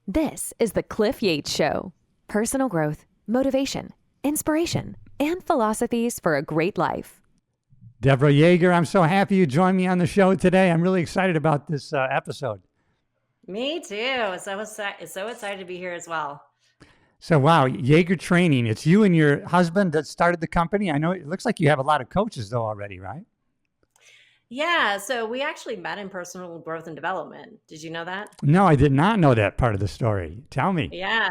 This is the Cliff Yates Show. Personal growth, motivation, inspiration, and philosophies for a great life. Deborah Yager, I'm so happy you joined me on the show today. I'm really excited about this episode. Me too. So excited to be here as well. So, wow, Yager Training. It's you and your husband that started the company. I know it looks like you have a lot of coaches, though, already, right? Yeah. So we actually met in personal growth and development. Did you know that? No, I did not know that part of the story. Tell me. Yeah.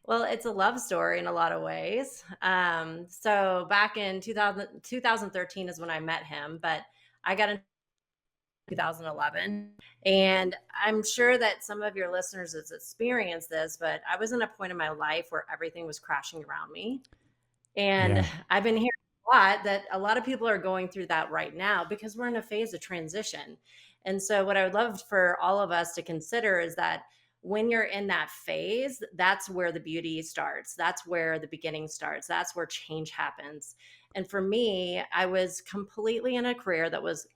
Well, it's a love story in a lot of ways. So back in 2013 is when I met him, but I got in 2011. And I'm sure that some of your listeners has experienced this, but I was in a point in my life where everything was crashing around me. And I've been hearing a lot that a lot of people are going through that right now because we're in a phase of transition. And so what I would love for all of us to consider is that when you're in that phase, that's where the beauty starts. That's where the beginning starts. That's where change happens. And for me, I was completely in a career that was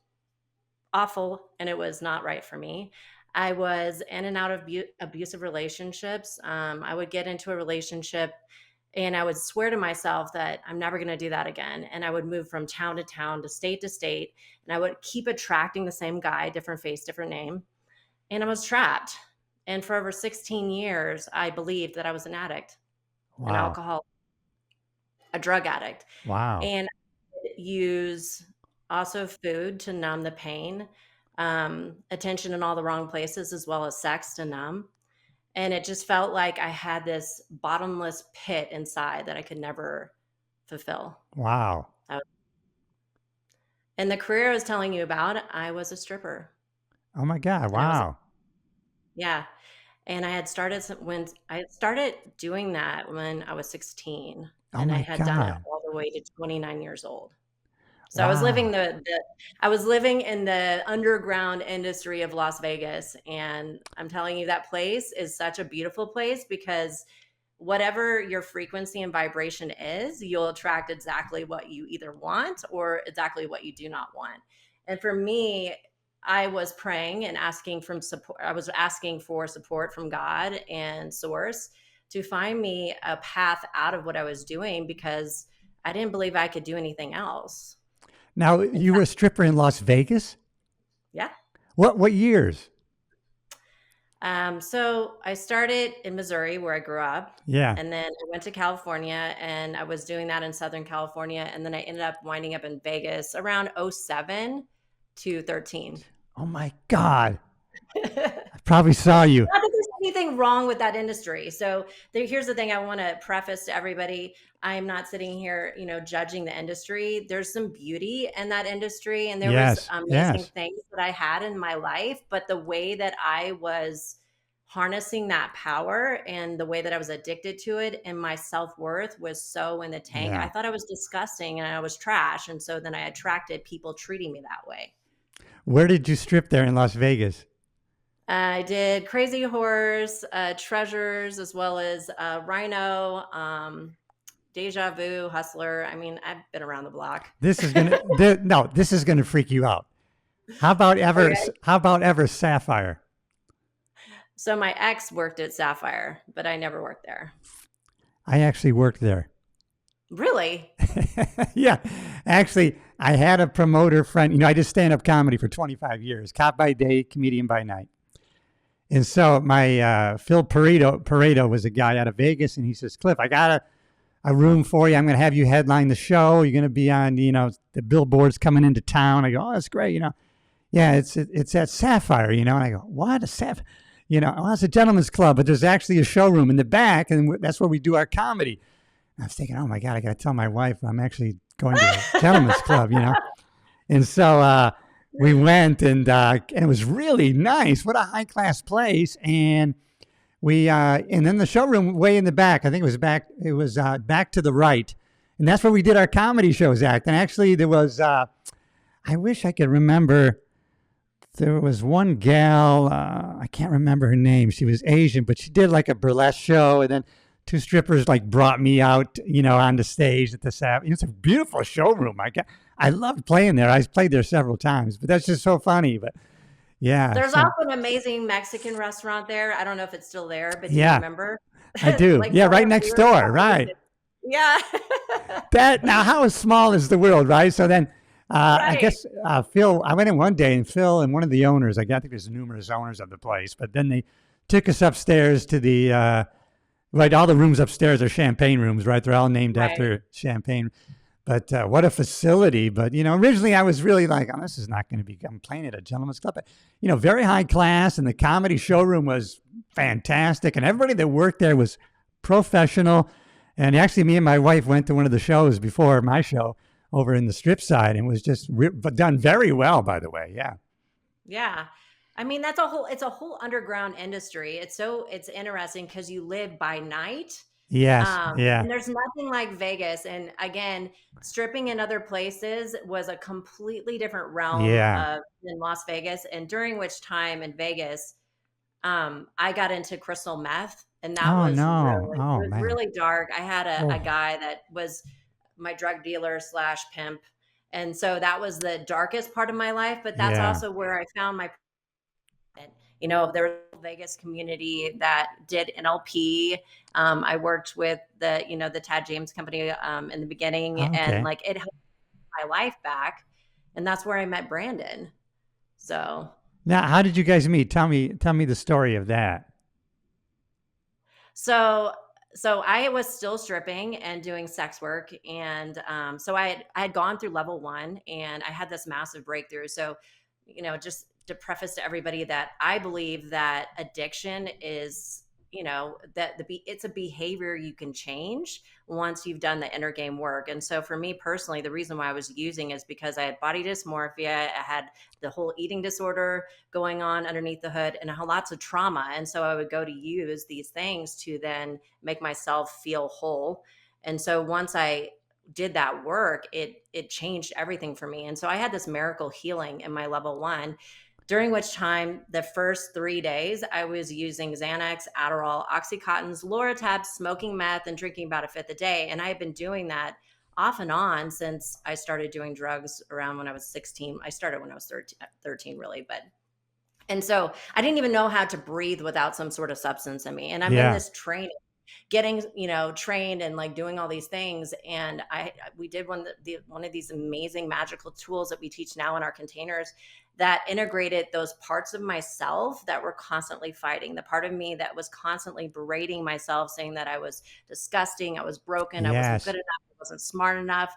awful and it was not right for me. I was in and out of abusive relationships. I would get into a relationship and I would swear to myself that I'm never going to do that again. And I would move from town to town, to state, and I would keep attracting the same guy, different face, different name. And I was trapped. And for over 16 years, I believed that I was an addict, an alcoholic, a drug addict. Wow. And I would use also food to numb the pain, attention in all the wrong places, as well as sex to numb. And it just felt like I had this bottomless pit inside that I could never fulfill. Wow. And the career I was telling you about, I was a stripper. Oh my God. Wow. Yeah. And I had started doing that when I was 16. And I had done it all the way to 29 years old. So I was living I was living in the underground industry of Las Vegas. And I'm telling you, that place is such a beautiful place because whatever your frequency and vibration is, you'll attract exactly what you either want or exactly what you do not want. And for me, I was praying and asking for support from God and Source to find me a path out of what I was doing because I didn't believe I could do anything else. Now, you were a stripper in Las Vegas? Yeah. What years? So I started in Missouri where I grew up. Yeah. And then I went to California and I was doing that in Southern California. And then I ended up winding up in Vegas around 07 to 13. Oh my God. I probably saw you. Not that there's anything wrong with that industry. So here's the thing I want to preface to everybody. I am not sitting here, judging the industry. There's some beauty in that industry. And there was amazing things that I had in my life. But the way that I was harnessing that power and the way that I was addicted to it and my self-worth was so in the tank. Yeah. I thought I was disgusting and I was trash. And so then I attracted people treating me that way. Where did you strip there in Las Vegas? I did Crazy Horse, Treasures, as well as Rhino, Deja Vu, Hustler. I mean, I've been around the block. This is gonna freak you out. How about ever Sapphire? So my ex worked at Sapphire, but I never worked there. I actually worked there. Really? Yeah. Actually, I had a promoter friend. I did stand-up comedy for 25 years. Cop by day, comedian by night. And so my Phil Pareto was a guy out of Vegas, and he says, Cliff, I got a room for you. I'm going to have you headline the show. You're going to be on, the billboards coming into town. I go, oh, that's great. Yeah, it's at Sapphire, and I go, what? A Sapphire? Well, it's a gentleman's club, but there's actually a showroom in the back, and that's where we do our comedy. And I was thinking, oh my God, I got to tell my wife I'm actually going to a gentleman's club, And so we went, and it was really nice. What a high class place. And and then the showroom way in the back, I think it was back to the right. And that's where we did our comedy shows at. And actually there was, I wish I could remember, there was one gal, I can't remember her name. She was Asian, but she did like a burlesque show. And then two strippers brought me out, on the stage at the Sap. It's a beautiful showroom. I loved playing there. I played there several times, but that's just so funny. But Yeah. There's So also an amazing Mexican restaurant there. I don't know if it's still there, but do you yeah, remember? I do. Like Yeah, one right of we next were door. celebrating Right. it. Yeah. That now, how small is the world, right? So then, I Right. guess Phil. I went in one day, and Phil and one of the owners. I think there's numerous owners of the place, but then they took us upstairs to the right. All the rooms upstairs are champagne rooms, right? They're all named Right. after champagne. But what a facility! But originally I was really like, oh, this is not going to be. I'm playing at a gentleman's club, but very high class, and the comedy showroom was fantastic, and everybody that worked there was professional. And actually, me and my wife went to one of the shows before my show over in the strip side, and was just but done very well, by the way. Yeah. Yeah. I mean, it's a whole underground industry. It's interesting because you live by night. Yes. Yeah. And there's nothing like Vegas. And again, stripping in other places was a completely different realm Yeah. of in Las Vegas. And during which time in Vegas, I got into crystal meth, and that Oh was no. really it Oh was man. really dark. I had a Oh. guy that was my drug dealer slash pimp. And so that was the darkest part of my life, but that's Yeah. also where I found my there was a Vegas community that did NLP. I worked with the Tad James company in the beginning, and Okay. like it helped my life back. And that's where I met Brandon. So Now, how did you guys meet? Tell me. Tell me the story of that. So so I was still stripping and doing sex work, and so I had gone through level one, and I had this massive breakthrough. So, just to preface to everybody that I believe that addiction is, that it's a behavior you can change once you've done the inner game work. And so for me personally, the reason why I was using is because I had body dysmorphia, I had the whole eating disorder going on underneath the hood, and lots of trauma. And so I would go to use these things to then make myself feel whole. And so once I did that work, it changed everything for me. And so I had this miracle healing in my level one, during which time the first 3 days I was using Xanax, Adderall, Oxycontins, Loratabs, smoking meth, and drinking about a fifth a day. And I had been doing that off and on since I started doing drugs around when I was 16. I started when I was 13 really, but and so I didn't even know how to breathe without some sort of substance in me. And I'm in Yeah. this training, getting trained and like doing all these things. And we did one of these amazing magical tools that we teach now in our containers that integrated those parts of myself that were constantly fighting, the part of me that was constantly berating myself, saying that I was disgusting, I was broken, I wasn't Yes. good enough, I wasn't smart enough,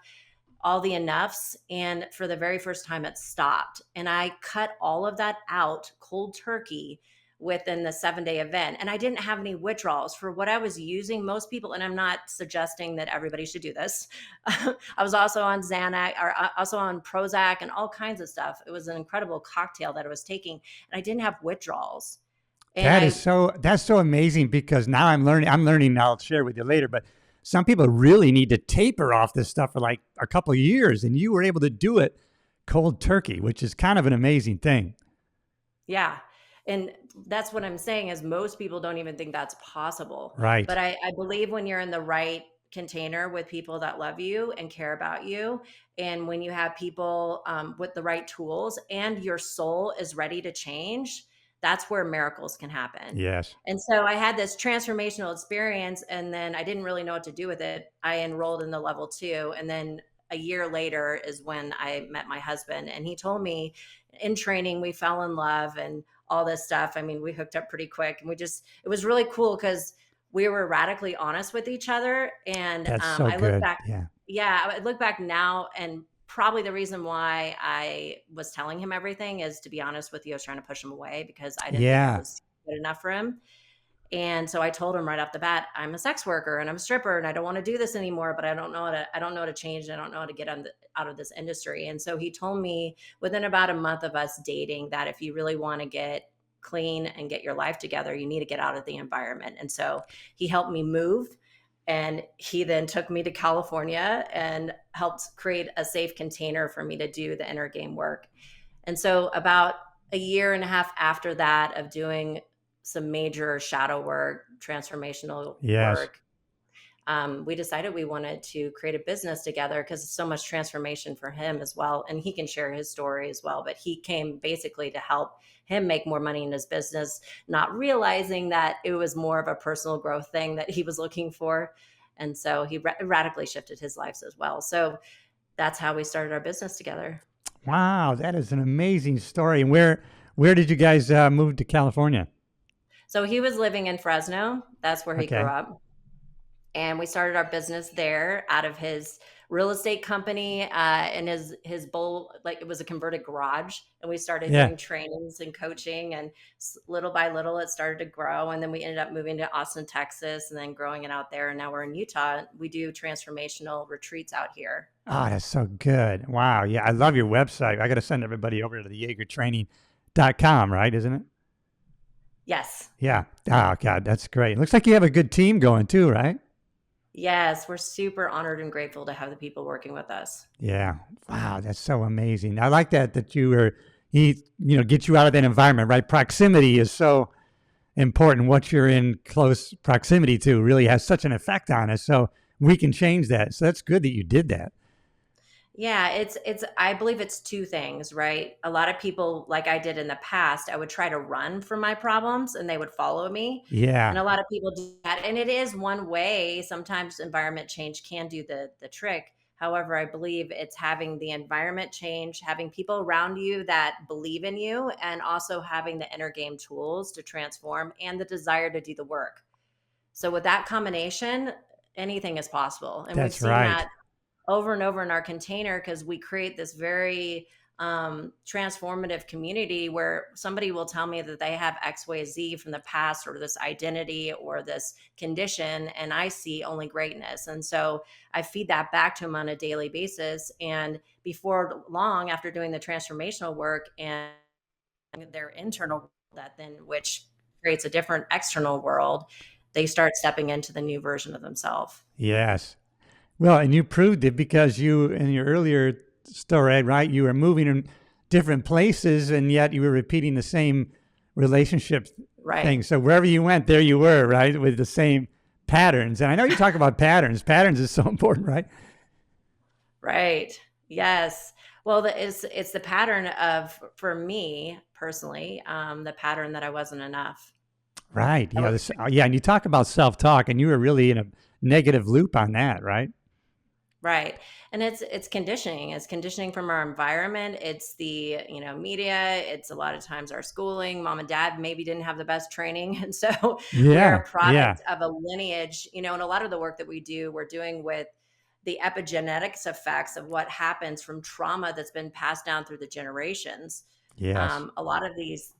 all the enoughs. And for the very first time, it stopped. And I cut all of that out cold turkey within the 7-day event. And I didn't have any withdrawals for what I was using. Most people, and I'm not suggesting that everybody should do this. I was also on Xanax, or also on Prozac and all kinds of stuff. It was an incredible cocktail that I was taking, and I didn't have withdrawals. And That's so amazing because now I'm learning now. I'll share with you later, but some people really need to taper off this stuff for like a couple of years, and you were able to do it cold turkey, which is kind of an amazing thing. yeah. And that's what I'm saying is most people don't even think that's possible. Right. But I believe when you're in the right container with people that love you and care about you, and when you have people with the right tools and your soul is ready to change, that's where miracles can happen. Yes. And so I had this transformational experience, and then I didn't really know what to do with it. I enrolled in the level two, and then a year later is when I met my husband, and he told me in training we fell in love and all this stuff. I mean, we hooked up pretty quick, and it was really cool because we were radically honest with each other. And That's so I look good. back, Yeah. yeah, I look back now, and probably the reason why I was telling him everything is, to be honest with you, I was trying to push him away because I didn't think I Yeah. was good enough for him. And so I told him right off the bat, I'm a sex worker and I'm a stripper and I don't want to do this anymore, but I don't know how to change. I don't know how to get out of this industry. And so he told me within about a month of us dating that if you really want to get clean and get your life together, you need to get out of the environment. And so he helped me move, and he then took me to California and helped create a safe container for me to do the inner game work. And so about a year and a half after that of doing some major shadow work, transformational Yes. work, we decided we wanted to create a business together because it's so much transformation for him as well. And he can share his story as well. But he came basically to help him make more money in his business, not realizing that it was more of a personal growth thing that he was looking for. And so he radically shifted his life as well. So that's how we started our business together. Wow, that is an amazing story. And where did you guys move to California? So he was living in Fresno. That's where he grew Okay. up. And we started our business there out of his real estate company, and his bowl, like it was a converted garage, and we started Yeah. doing trainings and coaching, and little by little it started to grow, and then we ended up moving to Austin, Texas, and then growing it out there, and now we're in Utah. We do transformational retreats out here. Oh, that's so good. Wow. Yeah, I love your website. I got to send everybody over to the yagertraining.com, right? Isn't it? Yes. Yeah. Oh, God, that's great. Looks like you have a good team going too, right? Yes, we're super honored and grateful to have the people working with us. Yeah. Wow, that's so amazing. I like that get you out of that environment, right? Proximity is so important. What you're in close proximity to really has such an effect on us. So we can change that. So that's good that you did that. Yeah, it's I believe it's two things, right? A lot of people, like I did in the past, I would try to run from my problems and they would follow me. And Yeah. a lot of people do that. And it is one way. Sometimes environment change can do the trick. However, I believe it's having the environment change, having people around you that believe in you, and also having the inner game tools to transform and the desire to do the work. So with that combination, anything is possible. And we've That's seen right. that over and over in our container because we create this very transformative community where somebody will tell me that they have X, Y, Z from the past, or this identity or this condition, and I see only greatness. And so I feed that back to them on a daily basis. And before long, after doing the transformational work and their internal world, that then which creates a different external world, they start stepping into the new version of themselves. Yes. Well, and you proved it because you, in your earlier story, right, you were moving in different places and yet you were repeating the same relationship Right. thing. So wherever you went, there you were, right, with the same patterns. And I know you talk about patterns. Patterns is so important, right? Right. Yes. Well, it's the pattern of, for me personally, the pattern that I wasn't enough. Right. Yeah. And you talk about self-talk, and you were really in a negative loop on that, right? Right. And it's conditioning. It's conditioning from our environment. It's the, media. It's a lot of times our schooling. Mom and dad maybe didn't have the best training. And so we're a product of a lineage, and a lot of the work that we do, we're doing with the epigenetics effects of what happens from trauma that's been passed down through the generations. Yes. A lot of these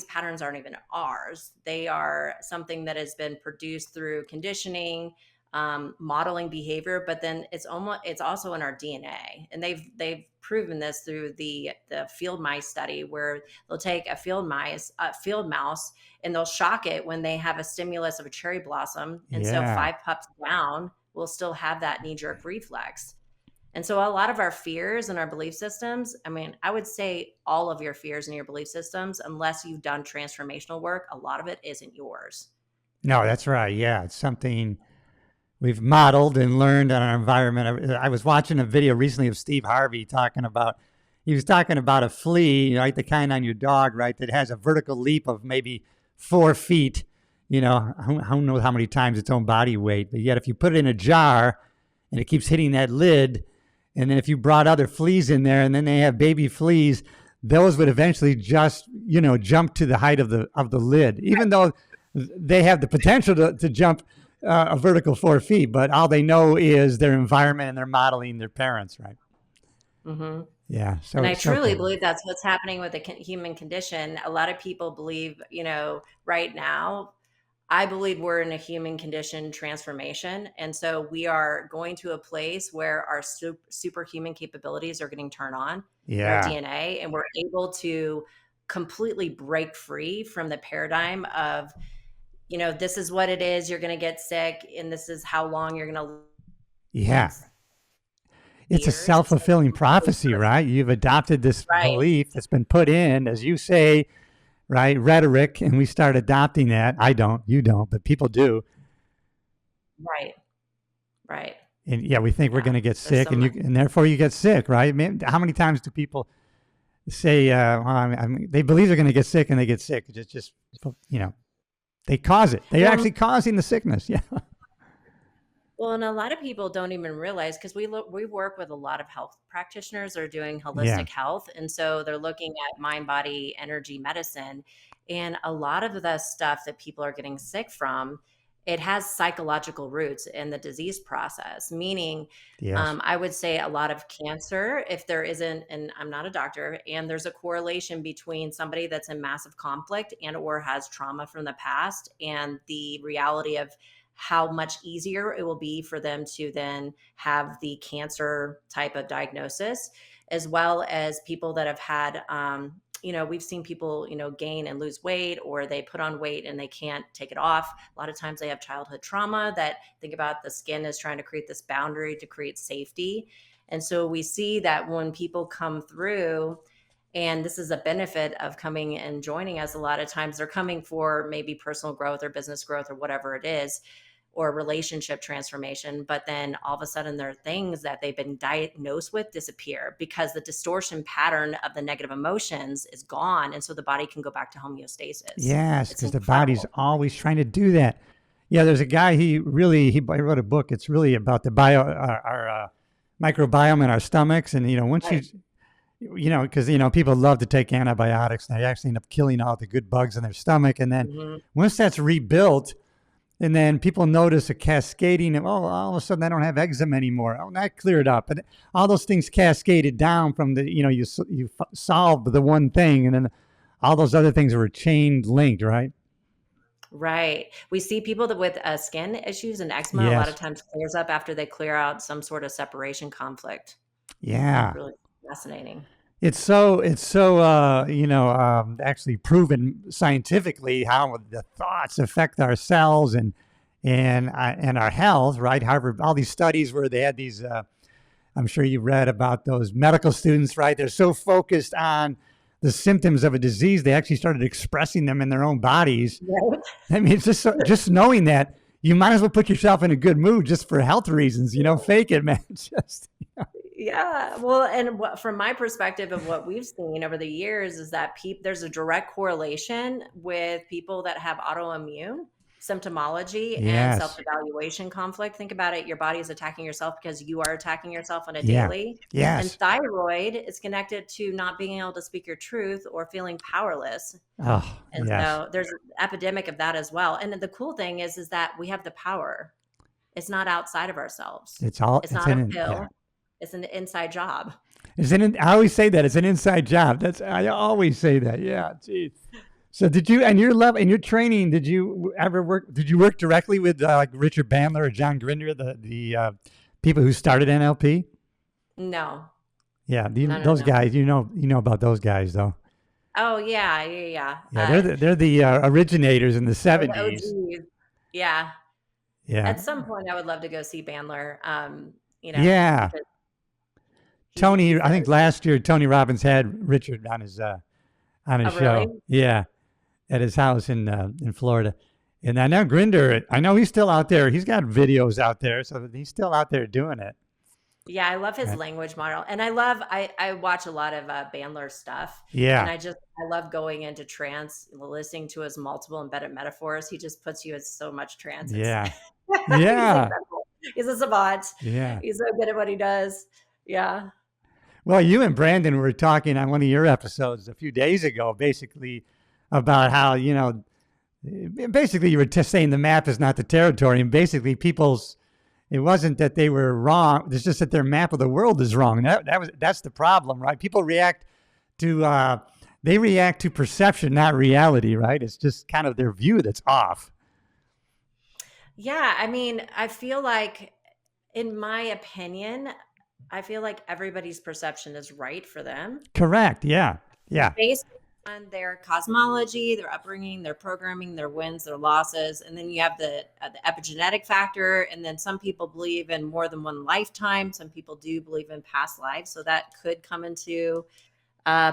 patterns aren't even ours. They are something that has been produced through conditioning, modeling behavior, but then it's also in our DNA. And they've proven this through the field mice study, where they'll take a field mouse, and they'll shock it when they have a stimulus of a cherry blossom. And so 5 pups down will still have that knee-jerk reflex. And so a lot of our fears and our belief systems, I would say all of your fears and your belief systems, unless you've done transformational work, a lot of it isn't yours. No, that's right. Yeah. It's something we've modeled and learned in our environment. I was watching a video recently of Steve Harvey he was talking about a flea, right? The kind on your dog, right? That has a vertical leap of maybe 4 feet, who knows how many times its own body weight. But yet if you put it in a jar and it keeps hitting that lid, and then if you brought other fleas in there and then they have baby fleas, those would eventually just, jump to the height of the lid, even though they have the potential to jump a vertical 4 feet, but all they know is their environment and they're modeling their parents, right? Mm-hmm. Yeah. So, and I truly believe that's what's happening with the human condition. A lot of people believe, right now, I believe we're in a human condition transformation. And so we are going to a place where our superhuman capabilities are getting turned on in our DNA, and we're able to completely break free from the paradigm of, this is what it is, you're going to get sick, and this is how long you're going to live. Yeah. It's a self-fulfilling prophecy, right? You've adopted this belief that's been put in, as you say, right? Rhetoric, and we start adopting that. I don't, you don't, but people do. Right. Right. And yeah, we think we're Yeah. going to get There's sick, so much. and therefore you get sick, right? How many times do people say, well, I mean, they believe they're going to get sick and they get sick? It's just, they cause it. They're Well, actually causing the sickness. Yeah. Well, and a lot of people don't even realize because we work with a lot of health practitioners that are doing Yeah. holistic health, and so they're looking at mind, body, energy medicine, and a lot of the stuff that people are getting sick from, it has psychological roots in the disease process. Meaning, Yes. I would say a lot of cancer, if there isn't, and I'm not a doctor, and there's a correlation between somebody that's in massive conflict and or has trauma from the past and the reality of how much easier it will be for them to then have the cancer type of diagnosis, as well as people that have had, we've seen people, gain and lose weight, or they put on weight and they can't take it off. A lot of times they have childhood trauma that think about the skin is trying to create this boundary to create safety. And so we see that when people come through, and this is a benefit of coming and joining us, a lot of times they're coming for maybe personal growth or business growth or whatever it is, or relationship transformation, but then all of a sudden their things that they've been diagnosed with disappear because the distortion pattern of the negative emotions is gone, and so the body can go back to homeostasis. Yes, It's because the body's incredible. always trying to do that. Yeah, there's a guy. He wrote a book. It's really about the our microbiome in our stomachs, and once Right. because people love to take antibiotics, and they actually end up killing all the good bugs in their stomach, and then Mhm. once that's rebuilt, and then people notice a cascading of, all of a sudden I don't have eczema anymore. Oh, that cleared up, and all those things cascaded down from the you solved the one thing, and then all those other things were chained linked, right? Right. We see people that with skin issues and eczema a lot of Yes. times clears up after they clear out some sort of separation conflict. Yeah. Really fascinating. It's so actually proven scientifically how the thoughts affect our cells and our health, right? Harvard, all these studies where they had these I'm sure you've read about those medical students, right? They're so focused on the symptoms of a disease, they actually started expressing them in their own bodies. Right. I mean, it's just knowing that you might as well put yourself in a good mood just for health reasons. Fake it, man. Just Yeah, well, and from my perspective of what we've seen over the years is that there's a direct correlation with people that have autoimmune symptomology and yes, self-evaluation conflict. Think about it, your body is attacking yourself because you are attacking yourself on a yeah, daily. And yes. thyroid is connected to not being able to speak your truth or feeling powerless. Oh, And yes. so there's an epidemic of that as well. And the cool thing is that we have the power. It's not outside of ourselves. It's It's not a yeah. pill. It's an inside job. I always say that it's an inside job. I always say that. Yeah, geez. So did you, and in your training, did you work directly with like Richard Bandler or John Grinder, the people who started NLP? No. Yeah, No, no, those no. guys, you know about those guys though. Oh, yeah, yeah, yeah. Yeah, they're the originators in the Or the 70s. OGs. Yeah. Yeah. At some point, I would love to go see Bandler, Yeah. because Tony, he's I think the last year Tony Robbins had Richard on his oh, really? show. Yeah, at his house in Florida. And I know Grinder, I know he's still out there. He's got videos out there, so he's still out there doing it. Yeah, I love his Right. language model, and I watch a lot of Bandler stuff, and Yeah. I love going into trance, listening to his multiple embedded metaphors. He just puts you in so much trance. It's Yeah. he's Yeah. incredible. He's a savant. Yeah. He's so good at what he does. Yeah. Well, you and Brandon were talking on one of your episodes a few days ago, basically about how, basically you were just saying the map is not the territory. And basically it wasn't that they were wrong. It's just that their map of the world is wrong. That's the problem, right? People they react to perception, not reality, right? It's just kind of their view that's off. Yeah, I mean, I feel like, in my opinion, I feel like everybody's perception is right for them Correct. Yeah. Yeah. based on their cosmology, their upbringing, their programming, their wins, their losses, and then you have the epigenetic factor. And then some people believe in more than one lifetime. Some people do believe in past lives, so that could come into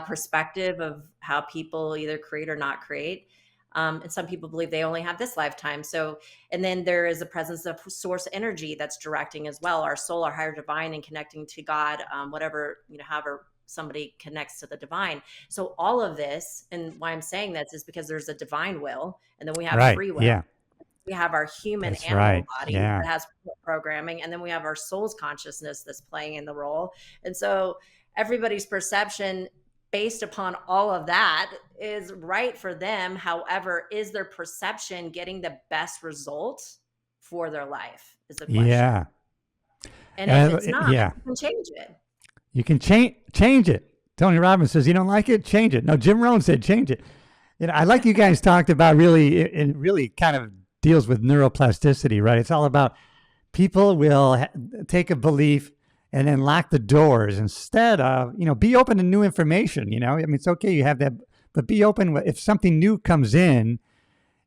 perspective of how people either create or not create. And some people believe they only have this lifetime. So, and then there is a presence of source energy that's directing as well, our soul, our higher divine, and connecting to God, whatever, however somebody connects to the divine. So all of this, and why I'm saying this is because there's a divine will, and then we have Right. free will. Yeah. We have our human That's animal right. body Yeah. that has programming, and then we have our soul's consciousness that's playing in the role. And so everybody's perception based upon all of that is right for them. However, is their perception getting the best result for their life is the question. Yeah. And if it's not, yeah. you can change it. You can change it. Tony Robbins says, you don't like it, change it. No, Jim Rohn said, change it. I like you guys talked about it really kind of deals with neuroplasticity, right? It's all about people will take a belief and then lock the doors instead of, be open to new information. I mean, it's okay you have that, but be open if something new comes in.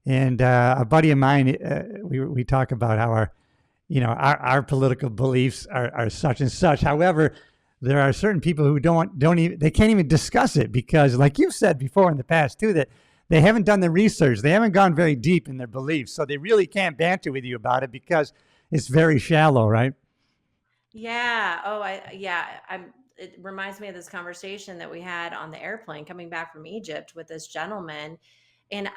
And a buddy of mine, we talk about how our political beliefs are such and such. However, there are certain people who they can't even discuss it because, like you've said before in the past too, that they haven't done the research. They haven't gone very deep in their beliefs. So they really can't banter with you about it because it's very shallow, right? Yeah. It reminds me of this conversation that we had on the airplane coming back from Egypt with this gentleman. And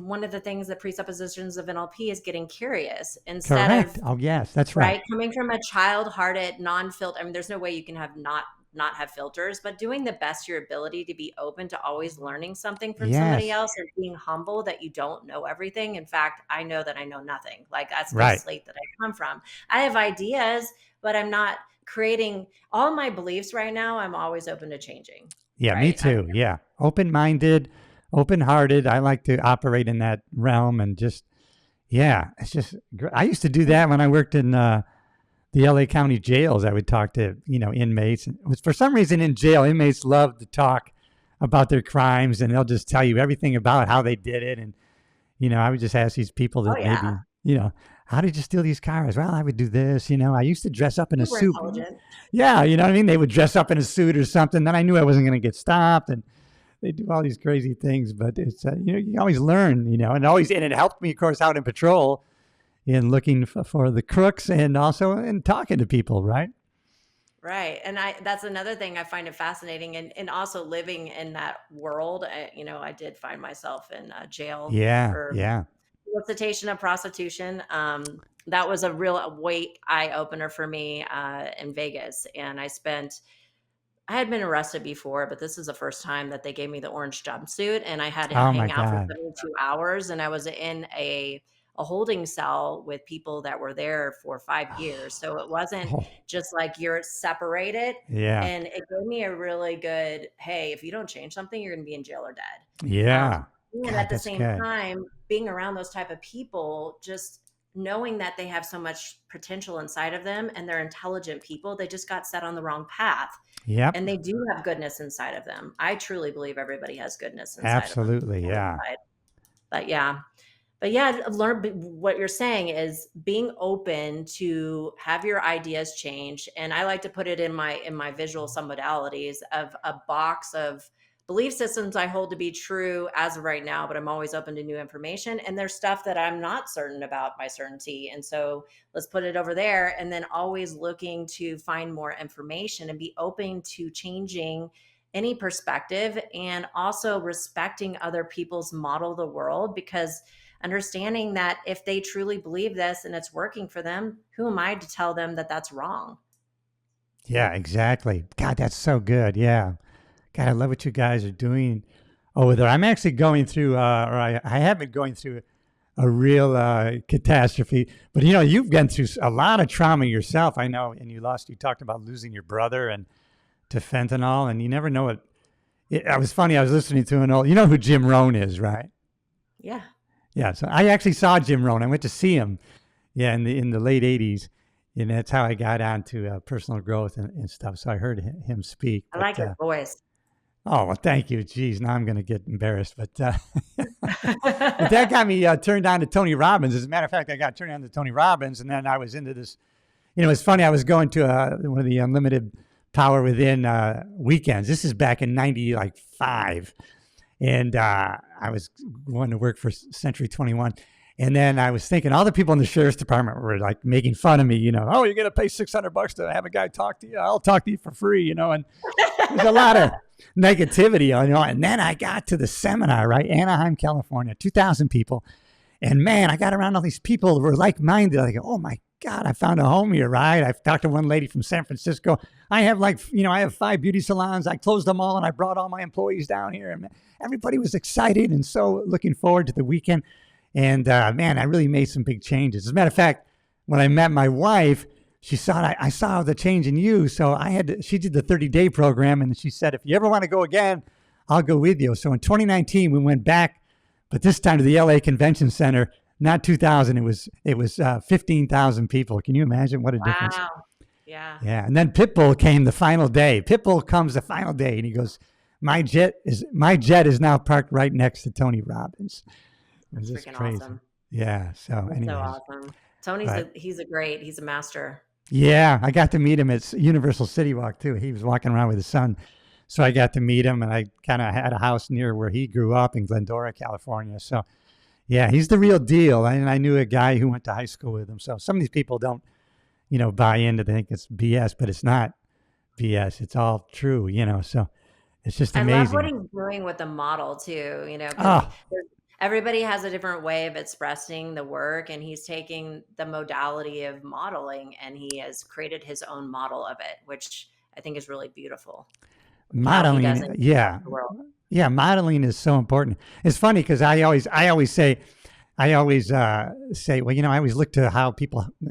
one of the things that presuppositions of NLP is getting curious instead Correct. of, Oh, yes, that's right. coming from a child-hearted, non-filter. I mean, there's no way you can have not have filters, but doing the best your ability to be open to always learning something from somebody else and being humble that you don't know everything. In fact, I know that I know nothing. Like that's the slate that I come from. I have ideas, but I'm not creating all my beliefs right now. I'm always open to changing. Yeah, right? me too. Yeah. Open-minded, open-hearted. I like to operate in that realm and just, it's just, I used to do that when I worked in the LA County jails. I would talk to, inmates. And for some reason in jail, inmates love to talk about their crimes and they'll just tell you everything about how they did it. And, I would just ask these people that maybe, how did you steal these cars? Well, I would do this, I used to dress up in a suit. Yeah. You know what I mean? They would dress up in a suit or something. Then I knew I wasn't going to get stopped and they do all these crazy things, but it's, you always learn, and it helped me, of course, out in patrol in looking for the crooks and also in talking to people, right? Right. And that's another thing I find it fascinating and also living in that world. I did find myself in jail for solicitation of prostitution. That was a real eye opener for me in Vegas. And I had been arrested before, but this is the first time that they gave me the orange jumpsuit and I had to hang out for 72 hours. And I was in a holding cell with people that were there for 5 years. So it wasn't just like you're separated. Yeah. And it gave me a really good, hey, if you don't change something, you're going to be in jail or dead. Yeah. And at the same time, being around those type of people, just knowing that they have so much potential inside of them and they're intelligent people, they just got set on the wrong path. Yeah. And they do have goodness inside of them. I truly believe everybody has goodness inside Absolutely, of them. But learn what you're saying is being open to have your ideas change. And I like to put it in my visual submodalities of a box of belief systems I hold to be true as of right now, but I'm always open to new information. And there's stuff that I'm not certain about my certainty. And so let's put it over there. And then always looking to find more information and be open to changing any perspective and also respecting other people's model of the world, because understanding that if they truly believe this and it's working for them, who am I to tell them that that's wrong? Yeah, exactly. God, that's so good. Yeah. God, I love what you guys are doing over there. I'm actually going through, I have been going through a real catastrophe. But, you've been through a lot of trauma yourself, I know. And you talked about losing your brother and to fentanyl. And you never know what. It was funny. I was listening to an old, you know who Jim Rohn is, right? Yeah. Yeah. So I actually saw Jim Rohn. I went to see him. Yeah. In the late 80s. And that's how I got onto personal growth and stuff. So I heard him speak. I like his voice. Oh, well, thank you. Geez, now I'm going to get embarrassed. But, but that got me turned on to Tony Robbins. As a matter of fact, I got turned on to Tony Robbins. And then I was into this. It's funny. I was going to one of the Unlimited Power Within weekends. This is back in 95. And I was going to work for Century 21. And then I was thinking all the people in the sheriff's department were like making fun of me, oh, you're going to pay $600 to have a guy talk to you. I'll talk to you for free, and there's a lot of negativity, and then I got to the seminar, right? Anaheim, California, 2,000 people. And man, I got around all these people who were like-minded. I go, oh my God, I found a home here, right? I've talked to one lady from San Francisco. I have I have 5 beauty salons. I closed them all and I brought all my employees down here. And everybody was excited and so looking forward to the weekend. And man, I really made some big changes. As a matter of fact, when I met my wife, she saw I saw the change in you. So she did the 30-day program and she said, if you ever want to go again, I'll go with you. So in 2019, we went back, but this time to the LA Convention Center. Not 2,000. It was 15,000 people. Can you imagine what a difference? Wow. Yeah. Yeah. And then Pitbull came the final day. Pitbull comes the final day, and he goes, "My jet is now parked right next to Tony Robbins." That's just freaking crazy. awesome. Yeah. So anyways, so awesome. Tony's he's a master. Yeah, I got to meet him at Universal City Walk too. He was walking around with his son, so I got to meet him, and I kind of had a house near where he grew up in Glendora, California. So. Yeah, he's the real deal. And I knew a guy who went to high school with him. So some of these people don't, buy into think it's BS, but it's not BS. It's all true, so it's just amazing. I love what he's doing with the model too, 'cause everybody has a different way of expressing the work, and he's taking the modality of modeling and he has created his own model of it, which I think is really beautiful. Modeling, yeah. Yeah, modeling is so important. It's funny because I always say, well, I always look to how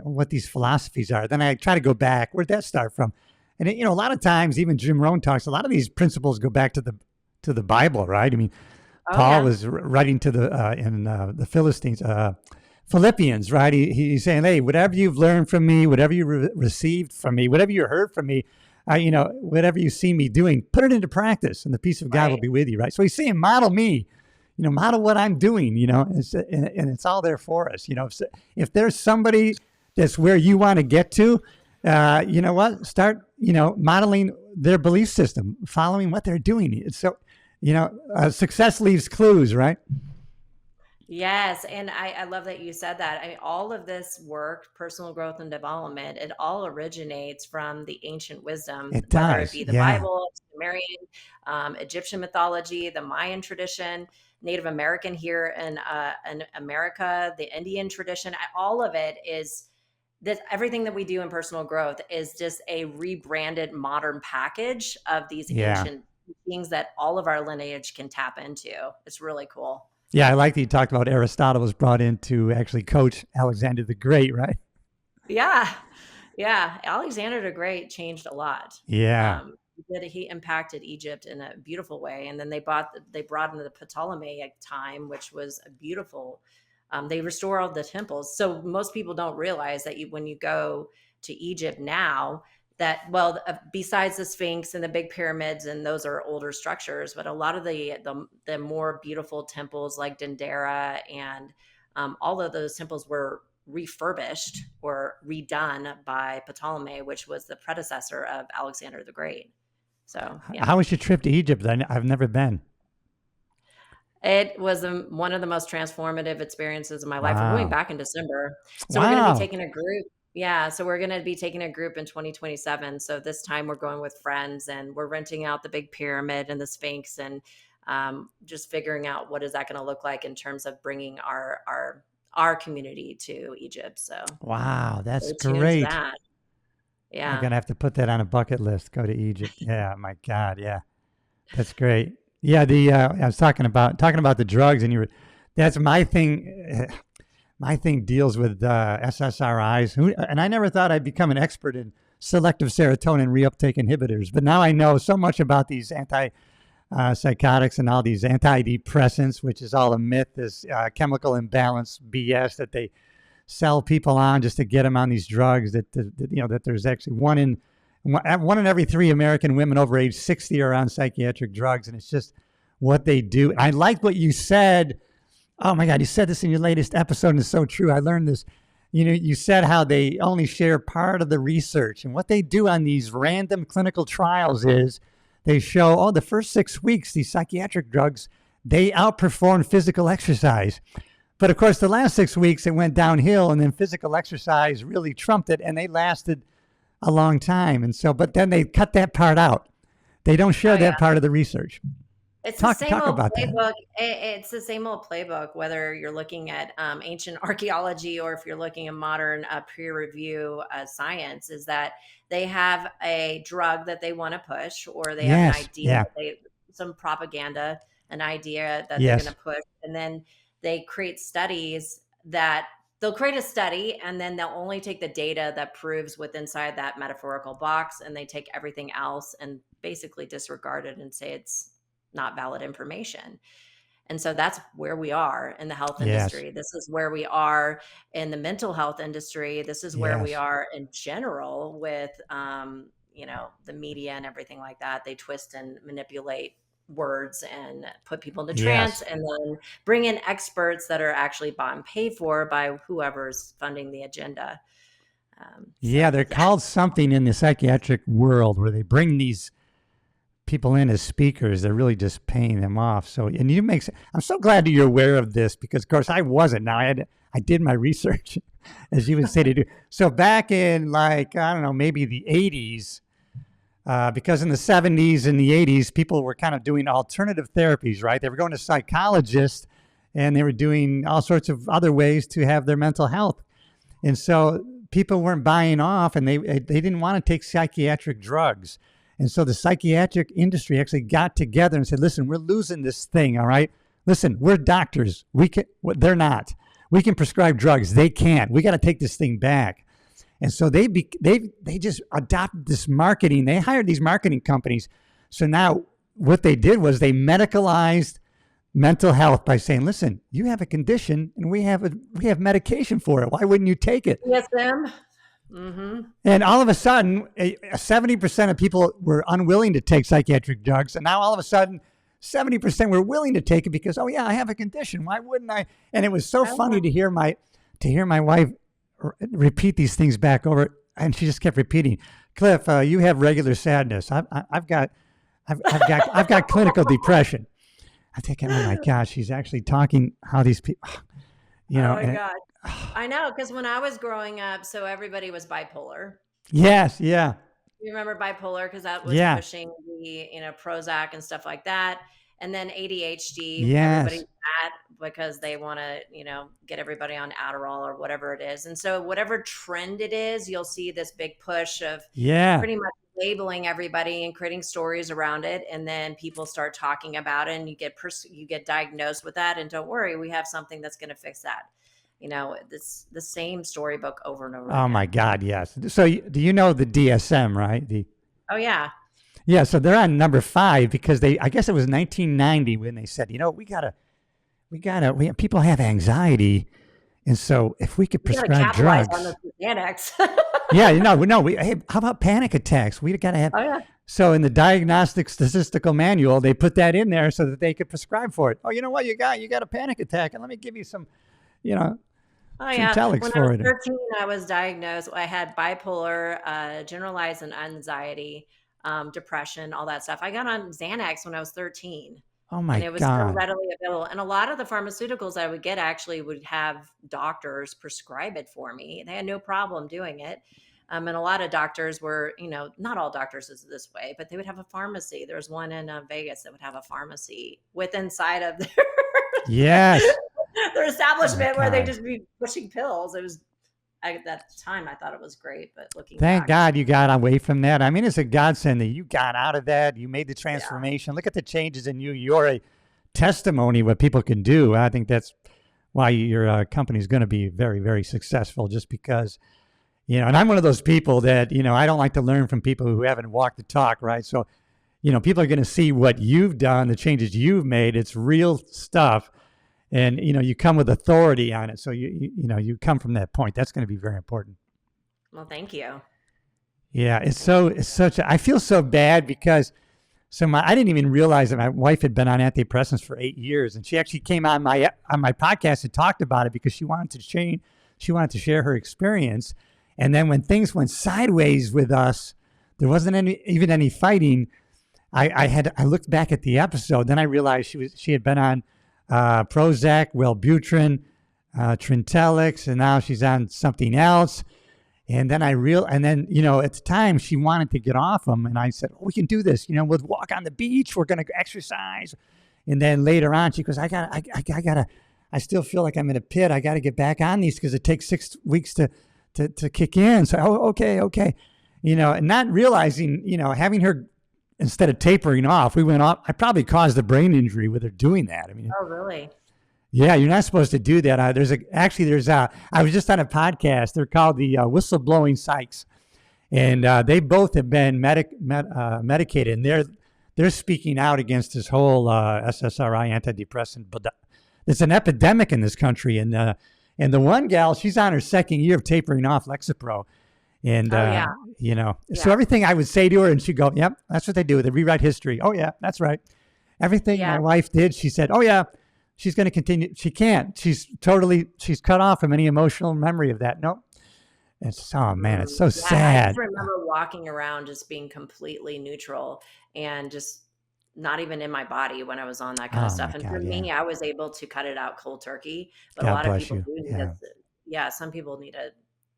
what these philosophies are. Then I try to go back. Where'd that start from? And a lot of times, even Jim Rohn talks. A lot of these principles go back to the Bible, right? I mean, Paul was writing to the Philippians, right? He's saying, hey, whatever you've learned from me, whatever you received from me, whatever you heard from me. Whatever you see me doing, put it into practice and the peace of God will be with you, right? So he's saying, model me, model what I'm doing, and it's all there for us. If there's somebody that's where you want to get to, you know what, start, modeling their belief system, following what they're doing. It's so, success leaves clues, right? Yes. And I love that you said that. I mean, all of this work, personal growth and development, it all originates from the ancient wisdom, whether it be the Bible, Sumerian, Egyptian mythology, the Mayan tradition, Native American here in America, the Indian tradition. All of it is this. Everything that we do in personal growth is just a rebranded modern package of these ancient things that all of our lineage can tap into. It's really cool. Yeah, I like that you talked about Aristotle was brought in to actually coach Alexander the Great, right? Yeah. Alexander the Great changed a lot. Yeah. He impacted Egypt in a beautiful way. And then they brought in the Ptolemaic time, which was a beautiful, they restore all the temples. So most people don't realize that when you go to Egypt now, besides the Sphinx and the big pyramids, and those are older structures, but a lot of the more beautiful temples like Dendera and all of those temples were refurbished or redone by Ptolemy, which was the predecessor of Alexander the Great. So, How was your trip to Egypt? I've never been. It was one of the most transformative experiences of my life. Wow. We're going back in December, so we're going to be taking a group. Yeah, so we're going to be taking a group in 2027. So this time we're going with friends, and we're renting out the big pyramid and the Sphinx, and just figuring out what is that going to look like in terms of bringing our community to Egypt. So wow, that's great. Yeah, I'm gonna have to put that on a bucket list. Go to Egypt. Yeah, my God, yeah, that's great. Yeah, I was talking about the drugs, and that's my thing. My thing deals with SSRIs, and I never thought I'd become an expert in selective serotonin reuptake inhibitors. But now I know so much about these psychotics and all these antidepressants, which is all a myth, this chemical imbalance BS that they sell people on just to get them on these drugs. That there's actually one in every 3 American women over age 60 are on psychiatric drugs, and it's just what they do. I like what you said. Oh my God, you said this in your latest episode, and it's so true. I learned this. You said how they only share part of the research, and what they do on these random clinical trials is they show, the first 6 weeks, these psychiatric drugs, they outperformed physical exercise. But of course, the last 6 weeks, it went downhill, and then physical exercise really trumped it, and they lasted a long time. And so, but then they cut that part out. They don't share that part of the research. It's Talk the same old about playbook. that. It's the same old playbook, whether you're looking at ancient archaeology or if you're looking at modern peer review science, is that they have a drug that they want to push, or they have an idea, some propaganda, an idea that they're going to push. And then they create studies that they'll create a study, and then they'll only take the data that proves what's inside that metaphorical box, and they take everything else and basically disregard it and say it's not valid information. And so that's where we are in the health industry. This is where we are in the mental health industry. This is where we are in general with, the media and everything like that. They twist and manipulate words and put people into trance, and then bring in experts that are actually bought and paid for by whoever's funding the agenda. They're called something in the psychiatric world where they bring these people in as speakers. They're really just paying them off. So, and I'm so glad that you're aware of this, because of course I wasn't. Now I did my research, as you would say to do. So back in maybe the 80s, because in the 70s and the 80s, people were kind of doing alternative therapies, right? They were going to psychologists, and they were doing all sorts of other ways to have their mental health. And so people weren't buying off, and they didn't want to take psychiatric drugs. And so the psychiatric industry actually got together and said, listen, we're losing this thing, all right? Listen, we're doctors. They're not. We can prescribe drugs. They can't. We got to take this thing back. And so they just adopted this marketing. They hired these marketing companies. So now what they did was they medicalized mental health by saying, listen, you have a condition, and we have medication for it. Why wouldn't you take it? Yes, ma'am. Mm-hmm. And all of a sudden, 70% of people were unwilling to take psychiatric drugs. And now all of a sudden, 70% were willing to take it because, oh yeah, I have a condition. Why wouldn't I? And it was so funny to hear my wife repeat these things back over. And she just kept repeating, Cliff, you have regular sadness. I've got clinical depression. I'm thinking, oh my gosh, she's actually talking how these people, Oh my God. I know, because when I was growing up, so everybody was bipolar. Yes, yeah. You remember bipolar, because that was pushing the Prozac and stuff like that, and then ADHD. Everybody's mad because they want to get everybody on Adderall or whatever it is, and so whatever trend it is, you'll see this big push of pretty much labeling everybody and creating stories around it, and then people start talking about it, and you get diagnosed with that, and don't worry, we have something that's going to fix that. It's the same storybook over and over again. Oh my God, yes. So do you know the DSM, right? Oh yeah. Yeah, so they're on number 5 because I guess it was 1990 when they said, people have anxiety, and so if we could prescribe drugs. On the Xanax. Hey, how about panic attacks? We got to have. Oh yeah. So in the diagnostic statistical manual, they put that in there so that they could prescribe for it. Oh, you know what? You got a panic attack, and let me give you some, Oh yeah. When I was 13, I was diagnosed. I had bipolar, generalized anxiety, depression, all that stuff. I got on Xanax when I was 13. Oh my God. And it was so readily available. And a lot of the pharmaceuticals I would get actually would have doctors prescribe it for me. They had no problem doing it. And a lot of doctors were, not all doctors is this way, but they would have a pharmacy. There's one in Vegas that would have a pharmacy inside of their establishment where they just be pushing pills. It was, at that time, I thought it was great, but looking Thank back, God you got away from that. I mean, it's a godsend that you got out of that. You made the transformation. Look at the changes in you. You're a testimony what people can do. I think that's why your company is going to be very, very successful, just because, and I'm one of those people that, I don't like to learn from people who haven't walked the talk, right? So, people are going to see what you've done, the changes you've made. It's real stuff. And, you come with authority on it. So, you come from that point. That's going to be very important. Well, thank you. Yeah, I feel so bad because I didn't even realize that my wife had been on antidepressants for 8 years. And she actually came on my podcast and talked about it because she wanted to change. She wanted to share her experience. And then when things went sideways with us, there wasn't even any fighting. I looked back at the episode, then I realized she had been on Prozac, Wellbutrin, Trintellix, and now she's on something else. And then and then, at the time she wanted to get off them. And I said, we can do this. We'll walk on the beach. We're going to exercise. And then later on, she goes, I still feel like I'm in a pit. I got to get back on these because it takes 6 weeks to kick in. So, okay. And not realizing, having her, instead of tapering off, we went off. I probably caused a brain injury with her doing that. I mean, oh, really? Yeah, you're not supposed to do that. I was just on a podcast. They're called the Whistleblowing Psychs, and they both have been medicated, and they're speaking out against this whole SSRI antidepressant. But it's an epidemic in this country, and the one gal, she's on her second year of tapering off Lexapro, and so everything I would say to her, and she'd go, "Yep, that's what they do. They rewrite history." Oh yeah, that's right. Everything my wife did, she said, "Oh yeah." She's going to continue. She can't. She's cut off from any emotional memory of that. Nope. It's so sad. I just remember walking around just being completely neutral and just not even in my body when I was on that kind of stuff. And for me, I was able to cut it out cold turkey. But a lot of people do need some people need to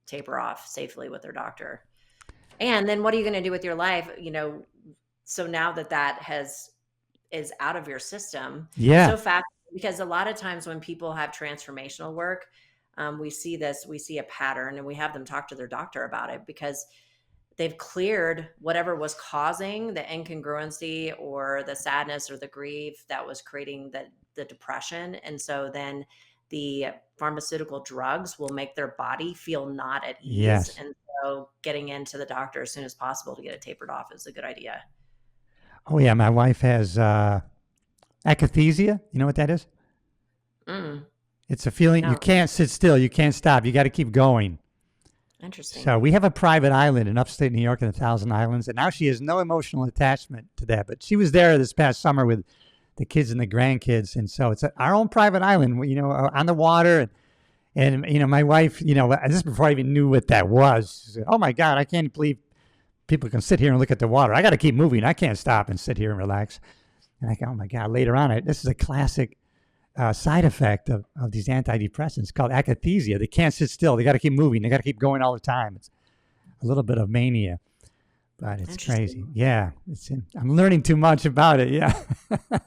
taper off safely with their doctor. And then what are you going to do with your life? So now that is out of your system. Yeah. So fast. Because a lot of times when people have transformational work, we see a pattern, and we have them talk to their doctor about it because they've cleared whatever was causing the incongruency or the sadness or the grief that was creating the depression. And so then the pharmaceutical drugs will make their body feel not at ease. Yes. And so getting into the doctor as soon as possible to get it tapered off is a good idea. Oh yeah. My wife has, akathisia, you know what that is? It's a feeling you can't sit still, you can't stop, you got to keep going. Interesting. So we have a private island in upstate New York in the Thousand Islands, and now she has no emotional attachment to that. But she was there this past summer with the kids and the grandkids, and so it's our own private island, on the water. And my wife, this is before I even knew what that was. She said, "Oh my God, I can't believe people can sit here and look at the water. I got to keep moving. I can't stop and sit here and relax." And I go, "Oh my God!" Later on, this is a classic side effect of these antidepressants called akathisia. They can't sit still. They got to keep moving. They got to keep going all the time. It's a little bit of mania, but it's crazy. Yeah, I'm learning too much about it. Yeah.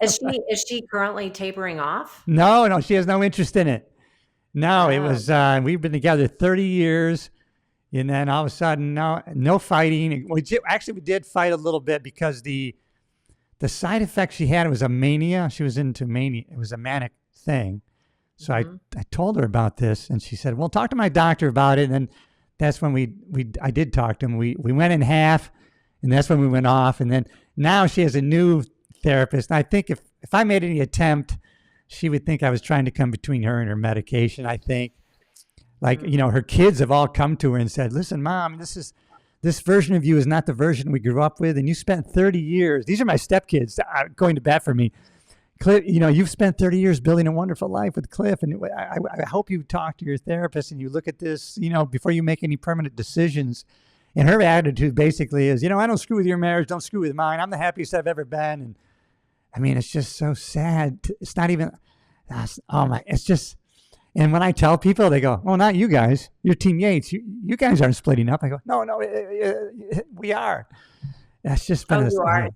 Is she currently tapering off? No, she has no interest in it. No, it was. We've been together 30 years, and then all of a sudden, no fighting. We did fight a little bit because the side effect she had was a mania. She was into mania. It was a manic thing. So I told her about this, and she said, "Well, talk to my doctor about it." And then that's when I did talk to him. We went in half, and that's when we went off. And then now she has a new therapist. And I think if I made any attempt, she would think I was trying to come between her and her medication. I think, her kids have all come to her and said, "Listen, Mom, this version of you is not the version we grew up with, and you spent 30 years. These are my stepkids going to bat for me. Cliff, you've spent 30 years building a wonderful life with Cliff, and I hope you talk to your therapist and you look at this, before you make any permanent decisions." And her attitude basically is, I don't screw with your marriage, don't screw with mine. I'm the happiest I've ever been. And I mean, it's just so sad. It's not even, it's just, and when I tell people, they go, "Oh, not you guys. You're Team Yates. You guys aren't splitting up." I go, No, we are. That's just been. You are.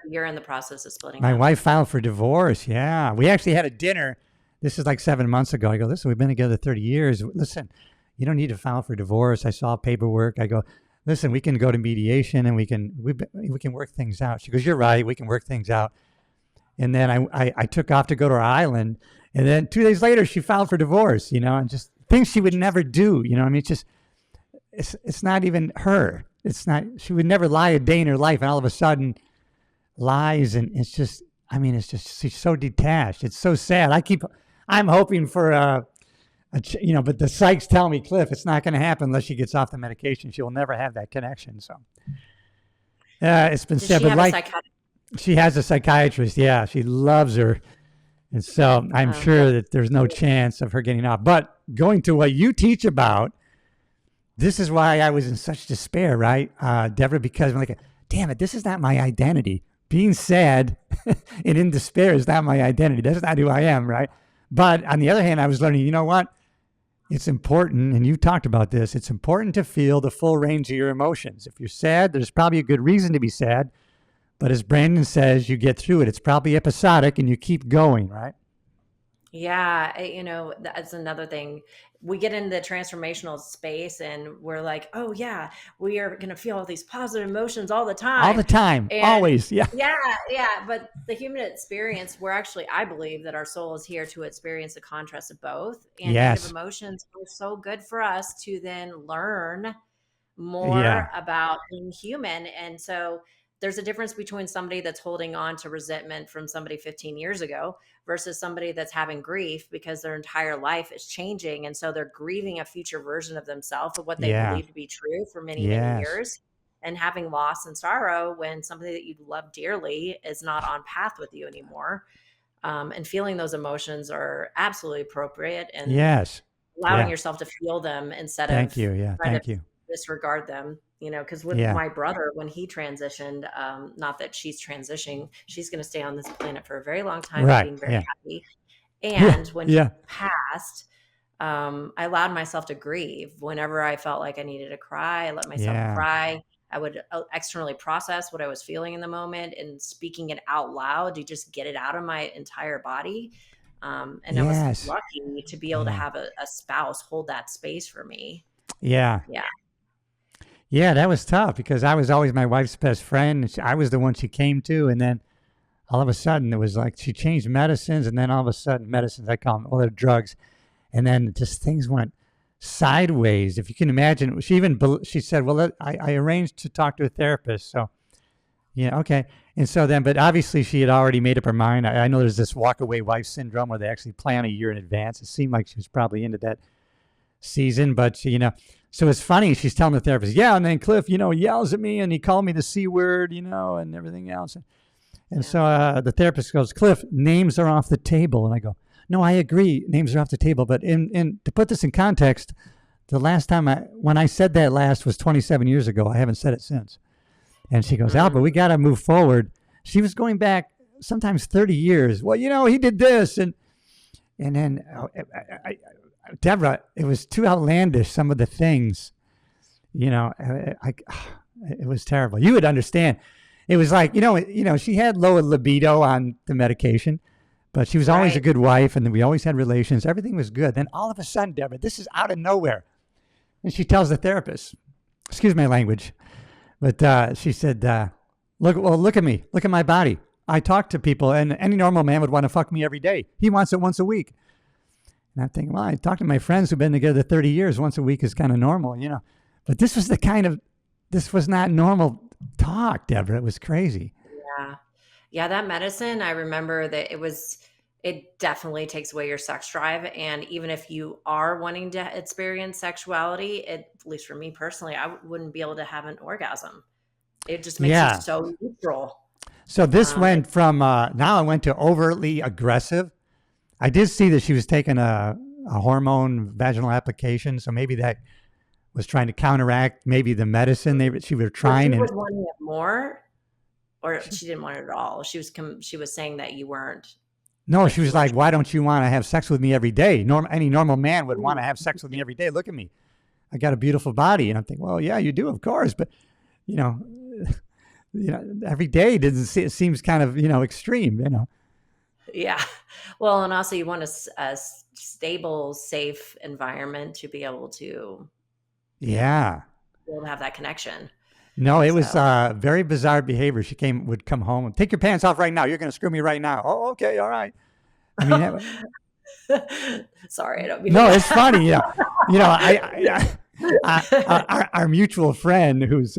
You're in the process of splitting my up. wife filed for divorce. Yeah, we actually had a dinner. This is like 7 months ago. I go, "Listen, we've been together 30 years. Listen, you don't need to file for divorce." I saw paperwork. I go, "Listen, we can go to mediation and we can work things out." She goes, "You're right. We can work things out." And then I took off to go to our island. And then 2 days later, she filed for divorce, and just things she would never do. I mean, it's not even her. It's not, she would never lie a day in her life. And all of a sudden lies. And it's just, she's so detached. It's so sad. I'm hoping for but the psychs tell me, "Cliff, it's not going to happen unless she gets off the medication. She will never have that connection." So it's been said, but she has a psychiatrist. Yeah. She loves her. And so I'm sure that there's no chance of her getting off. But going to what you teach about, this is why I was in such despair, right, Deborah? Because I'm like, damn it, this is not my identity. being sad and in despair is not my identity. That's not who I am, right? But on the other hand, I was learning, you know what? It's important, and you talked about this, it's important to feel the full range of your emotions. If you're sad, there's probably a good reason to be sad. But as Brandon says, you get through it. It's probably episodic and you keep going, right? Yeah, that's another thing. We get into the transformational space and we're like, oh yeah, we are going to feel all these positive emotions all the time. All the time, always, yeah. Yeah. But the human experience, I believe that our soul is here to experience the contrast of both. And negative emotions are so good for us to then learn more about being human. And so there's a difference between somebody that's holding on to resentment from somebody 15 years ago versus somebody that's having grief because their entire life is changing. And so they're grieving a future version of themselves of what they believe to be true for many, many years, and having loss and sorrow when somebody that you love dearly is not on path with you anymore. And feeling those emotions are absolutely appropriate, and allowing yourself to feel them instead of disregard them. Because with my brother, when he transitioned, not that she's transitioning, she's going to stay on this planet for a very long time, being very happy. And when he passed, I allowed myself to grieve. Whenever I felt like I needed to cry, I let myself cry. I would externally process what I was feeling in the moment and speaking it out loud to just get it out of my entire body. And I was lucky to be able to have a spouse hold that space for me. Yeah, that was tough because I was always my wife's best friend. I was the one she came to. And then all of a sudden it was like she changed medicines. And then all of a sudden medicines, I call them, all their drugs. And then just things went sideways. If you can imagine, she said, well, I arranged to talk to a therapist. So, okay. And so then, but obviously she had already made up her mind. I know there's this walk away wife syndrome where they actually plan a year in advance. It seemed like she was probably into that season, but so it's funny. She's telling the therapist, and then Cliff, yells at me and he called me the C word, and everything else. And so the therapist goes, Cliff, names are off the table. And I go, no, I agree. Names are off the table. But in to put this in context, the last time when I said that last was 27 years ago. I haven't said it since. And she goes, Albert, we got to move forward. She was going back sometimes 30 years. Well, he did this. And then Deborah, it was too outlandish, some of the things, it was terrible. You would understand. It was like, she had lower libido on the medication, but she was always a good wife, and we always had relations. Everything was good. Then all of a sudden, Deborah, this is out of nowhere. And she tells the therapist, excuse my language, but she said, look at me. Look at my body. I talk to people, and any normal man would want to fuck me every day. He wants it once a week. And I'm thinking, well, I talk to my friends who've been together 30 years. Once a week is kind of normal, But this was not normal talk, Deborah. It was crazy. Yeah, that medicine, I remember that it definitely takes away your sex drive. And even if you are wanting to experience sexuality, at least for me personally, I wouldn't be able to have an orgasm. It just makes you so neutral. So this went from, now I went to overtly aggressive. I did see that she was taking a hormone vaginal application, so maybe that was trying to counteract maybe the medicine she were trying. She was wanting it more, or she didn't want it at all. She was saying that you weren't. No, she was like, "Why don't you want to have sex with me every day? Any normal man would want to have sex with me every day. Look at me, I got a beautiful body." And I'm thinking, well, yeah, you do, of course, but every day it seems kind of extreme, Yeah. Well, and also you want a stable, safe environment to be able to be able to have that connection. No, it was very bizarre behavior. She would come home and take your pants off right now. You're going to screw me right now. Oh, okay. All right. I mean, sorry, I don't mean. No, it's funny. Our mutual friend who's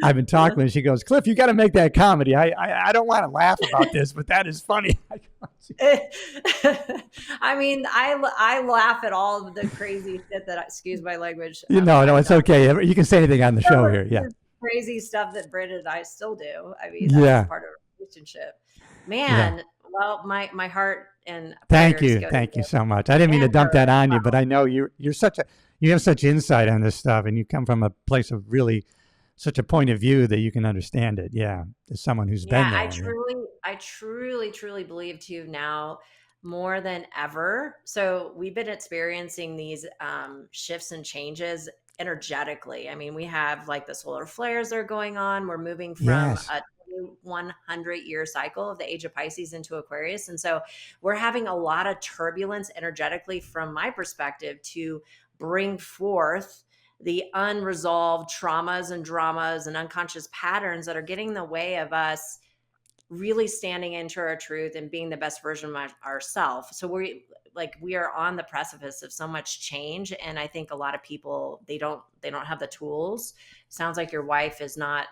I've been talking with, she goes, Cliff, you got to make that comedy. I don't want to laugh about this, but that is funny. I mean, I laugh at all of the crazy shit that, excuse my language. No, it's okay. You can say anything on the show here. Yeah. Crazy stuff that Brandon and I still do. I mean, that's part of a relationship. Man, well, my heart and thank you so much. I didn't mean to dump that on you, but I know you have such insight on this stuff, and you come from a place of really such a point of view that you can understand it. Yeah. As someone who's been Yeah, there. I truly believe too now more than ever. So we've been experiencing these shifts and changes energetically. I mean, we have like the solar flares that are going on. We're moving from Yes. a 100-year cycle of the age of Pisces into Aquarius. And so we're having a lot of turbulence energetically from my perspective to bring forth the unresolved traumas and dramas and unconscious patterns that are getting in the way of us really standing into our truth and being the best version of ourselves. So we are on the precipice of so much change, and I think a lot of people they don't have the tools. Sounds like your wife is not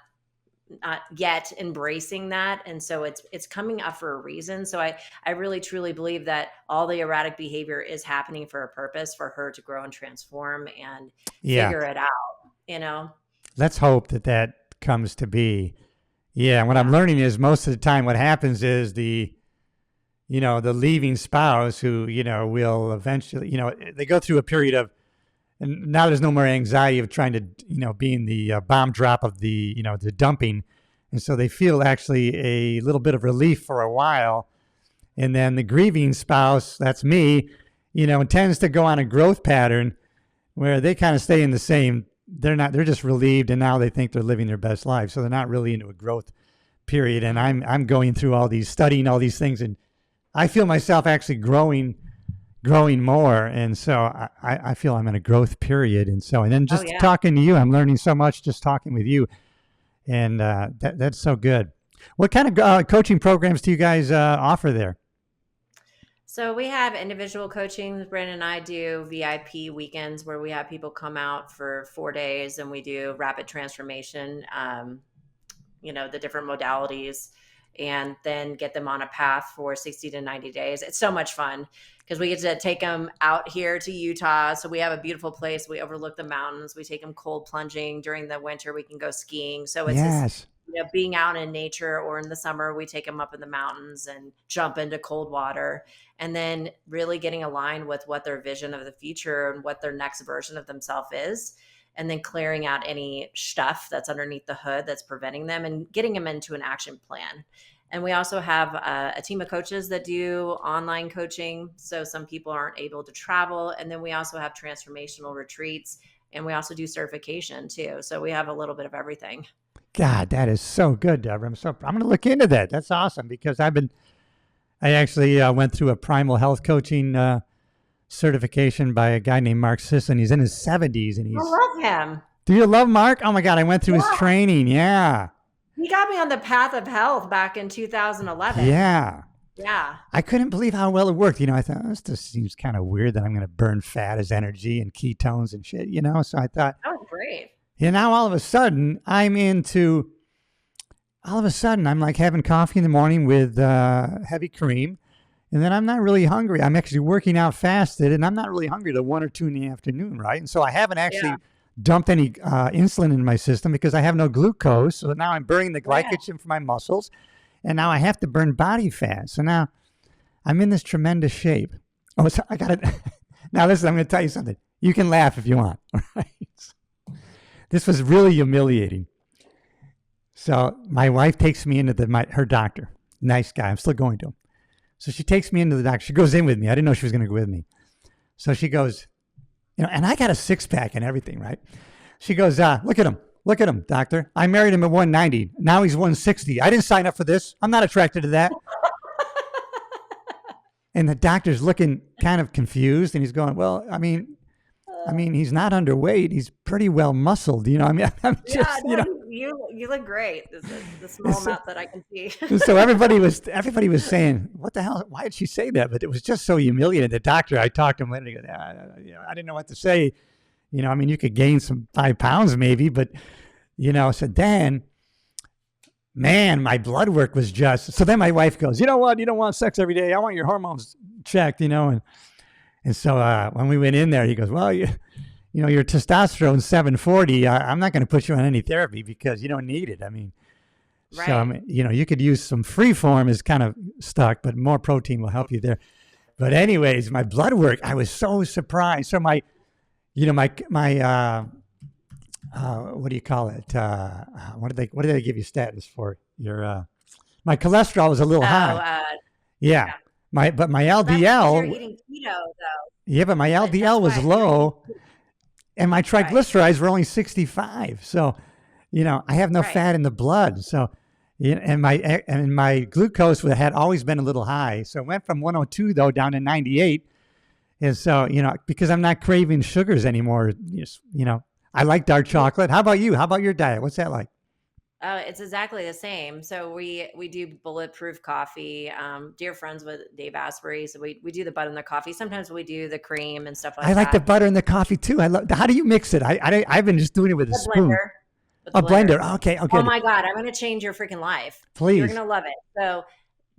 yet embracing that, and so it's coming up for a reason. So I really truly believe that all the erratic behavior is happening for a purpose, for her to grow and transform and Yeah. figure it out. Let's hope that comes to be. Yeah. What I'm learning is most of the time what happens is the leaving spouse who, will eventually, they go through a period of, and now there's no more anxiety of trying to, be in the bomb drop of the, the dumping. And so they feel actually a little bit of relief for a while. And then the grieving spouse, that's me, tends to go on a growth pattern where they kind of stay in the same, they're just relieved. And now they think they're living their best life. So they're not really into a growth period. And I'm going through studying all these things. And I feel myself actually growing more. And so I feel I'm in a growth period. And then just talking to you, I'm learning so much just talking with you. And that's so good. What kind of coaching programs do you guys offer there? So we have individual coaching. Brandon and I do VIP weekends where we have people come out for 4 days and we do rapid transformation, the different modalities, and then get them on a path for 60 to 90 days. It's so much fun because we get to take them out here to Utah. So we have a beautiful place. We overlook the mountains. We take them cold plunging. During the winter, we can go skiing. So it's just, being out in nature, or in the summer, we take them up in the mountains and jump into cold water, and then really getting aligned with what their vision of the future and what their next version of themselves is. And then clearing out any stuff that's underneath the hood that's preventing them and getting them into an action plan. And we also have a team of coaches that do online coaching. So some people aren't able to travel. And then we also have transformational retreats, and we also do certification too. So we have a little bit of everything. God, that is so good, Deborah. I'm going to look into that. That's awesome because I actually went through a primal health coaching certification by a guy named Mark Sisson. He's in his 70s, and I love him. Do you love Mark? Oh my God, I went through his training. Yeah. He got me on the path of health back in 2011. Yeah. Yeah. I couldn't believe how well it worked. I thought, this just seems kind of weird that I'm going to burn fat as energy and ketones and shit, So I thought, oh, great. Now all of a sudden I'm like having coffee in the morning with heavy cream. And then I'm not really hungry. I'm actually working out fasted, and I'm not really hungry till 1 or 2 in the afternoon, right? And so I haven't actually dumped any insulin in my system because I have no glucose. So now I'm burning the glycogen from my muscles, and now I have to burn body fat. So now I'm in this tremendous shape. Oh, so I got it. Now listen, I'm going to tell you something. You can laugh if you want. All right. This was really humiliating. So my wife takes me into her doctor. Nice guy. I'm still going to him. So she takes me into the doctor. She goes in with me. I didn't know she was going to go with me. So she goes, and I got a 6-pack and everything, right? She goes, look at him. Look at him, doctor. I married him at 190. Now he's 160. I didn't sign up for this. I'm not attracted to that. And the doctor's looking kind of confused, and he's going, well, I mean, he's not underweight. He's pretty well muscled. I'm just, you look great. This is the small amount that I can see. So everybody was saying, what the hell? Why did she say that? But it was just so humiliating. The doctor, I talked to him later. He goes, I didn't know what to say. You could gain some 5 pounds maybe, but, so then, man, my blood work was just, so then my wife goes, you know what? You don't want sex every day. I want your hormones checked, And so when we went in there, he goes, well, your testosterone's 740. I'm not going to put you on any therapy because you don't need it. Right. So, you could use some free form is kind of stuck, but more protein will help you there. But anyways, my blood work, I was so surprised. So my what do you call it? What did they give you statins for? Your my cholesterol was a little Oh, high. Yeah. yeah. My Well, that's because you're LDL, eating keto, though. yeah, but my But that's LDL was why you're eating low and my right, triglycerides were only 65. So, I have no right. fat in the blood. So, and my glucose had always been a little high. So it went from 102 though down to 98. And so, because I'm not craving sugars anymore, I like dark chocolate. How about you? How about your diet? What's that like? It's exactly the same. So we do bulletproof coffee. Dear friends with Dave Asprey, so we do the butter in the coffee. Sometimes we do the cream and stuff I like like the that. butter in the coffee too. I love. How do you mix it? I've been just doing it with a The spoon. blender, with the A blender. blender. Okay. Oh, Oh good. my God, I'm gonna change your freaking life. You're Please. gonna love it. So